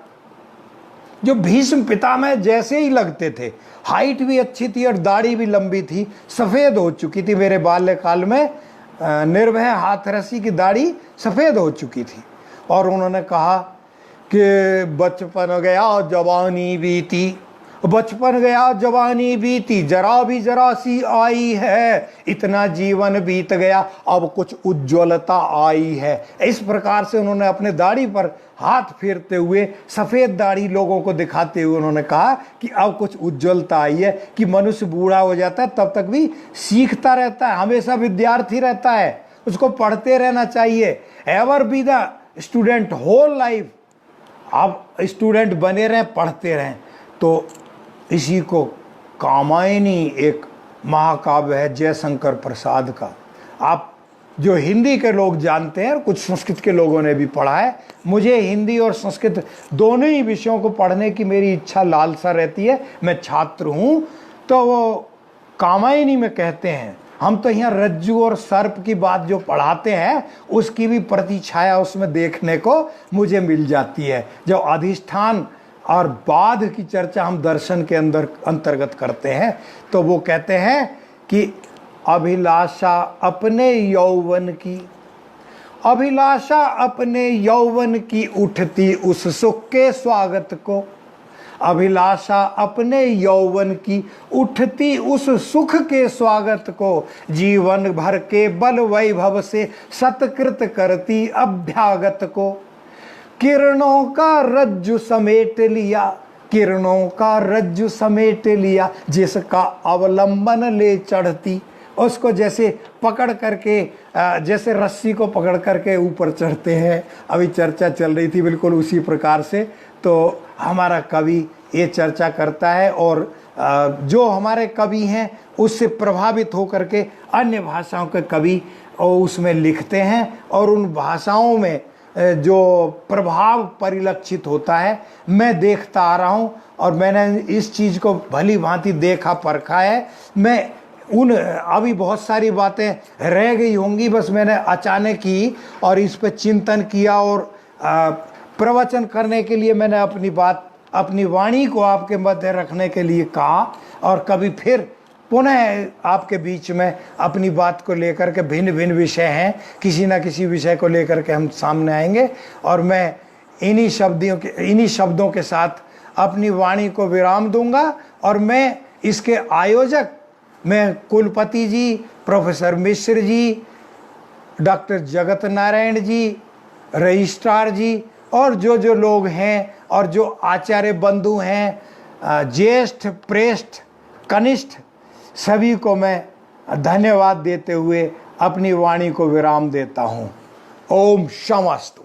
जो भीष्म पितामह जैसे ही लगते थे, हाइट भी अच्छी थी और दाढ़ी भी लंबी थी, सफ़ेद हो चुकी थी। मेरे बाल्यकाल में निर्भय हाथरसी की दाढ़ी सफ़ेद हो चुकी थी और उन्होंने कहा कि बचपन गया जवानी बीती, बचपन गया जवानी बीती, जरा भी जरा सी आई है, इतना जीवन बीत गया अब कुछ उज्ज्वलता आई है। इस प्रकार से उन्होंने अपने दाढ़ी पर हाथ फेरते हुए सफ़ेद दाढ़ी लोगों को दिखाते हुए उन्होंने कहा कि अब कुछ उज्ज्वलता आई है, कि मनुष्य बूढ़ा हो जाता है तब तक भी सीखता रहता है, हमेशा विद्यार्थी रहता है, उसको पढ़ते रहना चाहिए। Ever be the student whole life, आप स्टूडेंट बने रहें, पढ़ते रहें। तो इसी को कामायनी एक महाकाव्य है जयशंकर प्रसाद का, आप जो हिंदी के लोग जानते हैं, कुछ संस्कृत के लोगों ने भी पढ़ा है। मुझे हिंदी और संस्कृत दोनों ही विषयों को पढ़ने की मेरी इच्छा लालसा रहती है, मैं छात्र हूँ। तो वो कामायनी में कहते हैं, हम तो यहाँ रज्जु और सर्प की बात जो पढ़ाते हैं उसकी भी प्रतिछाया उसमें देखने को मुझे मिल जाती है। जब अधिष्ठान और बाध की चर्चा हम दर्शन के अंतर्गत करते हैं तो वो कहते हैं कि अभिलाषा अपने यौवन की, अभिलाषा अपने यौवन की उठती उस सुख के स्वागत को, अभिलाषा अपने यौवन की उठती उस सुख के स्वागत को, जीवन भर के बल वैभव से सत्कृत करती अभ्यागत को। किरणों का रज्जु समेट लिया, किरणों का रज्जु समेट लिया, जिसका अवलंबन ले चढ़ती, उसको जैसे पकड़ करके जैसे रस्सी को पकड़ करके ऊपर चढ़ते हैं, अभी चर्चा चल रही थी बिल्कुल उसी प्रकार से। तो हमारा कवि ये चर्चा करता है और जो हमारे कवि हैं उससे प्रभावित होकर के अन्य भाषाओं के कवि उसमें लिखते हैं और उन भाषाओं में जो प्रभाव परिलक्षित होता है मैं देखता आ रहा हूँ और मैंने इस चीज़ को भली भांति देखा परखा है। मैं अभी बहुत सारी बातें रह गई होंगी, बस मैंने अचानक की और इस पर चिंतन किया और प्रवचन करने के लिए मैंने अपनी बात अपनी वाणी को आपके मध्य रखने के लिए कहा, और कभी फिर पुनः आपके बीच में अपनी बात को लेकर के भिन्न भिन्न विषय हैं, किसी ना किसी विषय को लेकर के हम सामने आएंगे। और मैं इन्हीं शब्दों के साथ अपनी वाणी को विराम दूंगा। और मैं इसके आयोजक, मैं कुलपति जी, professor Mishra ji, doctor Jagat Narayan ji, registrar जी, और जो लोग हैं, और जो आचार्य बंधु हैं, ज्येष्ठ, प्रेष्ठ, कनिष्ठ, सभी को मैं धन्यवाद देते हुए अपनी वाणी को विराम देता हूँ। ओम शमस्तु।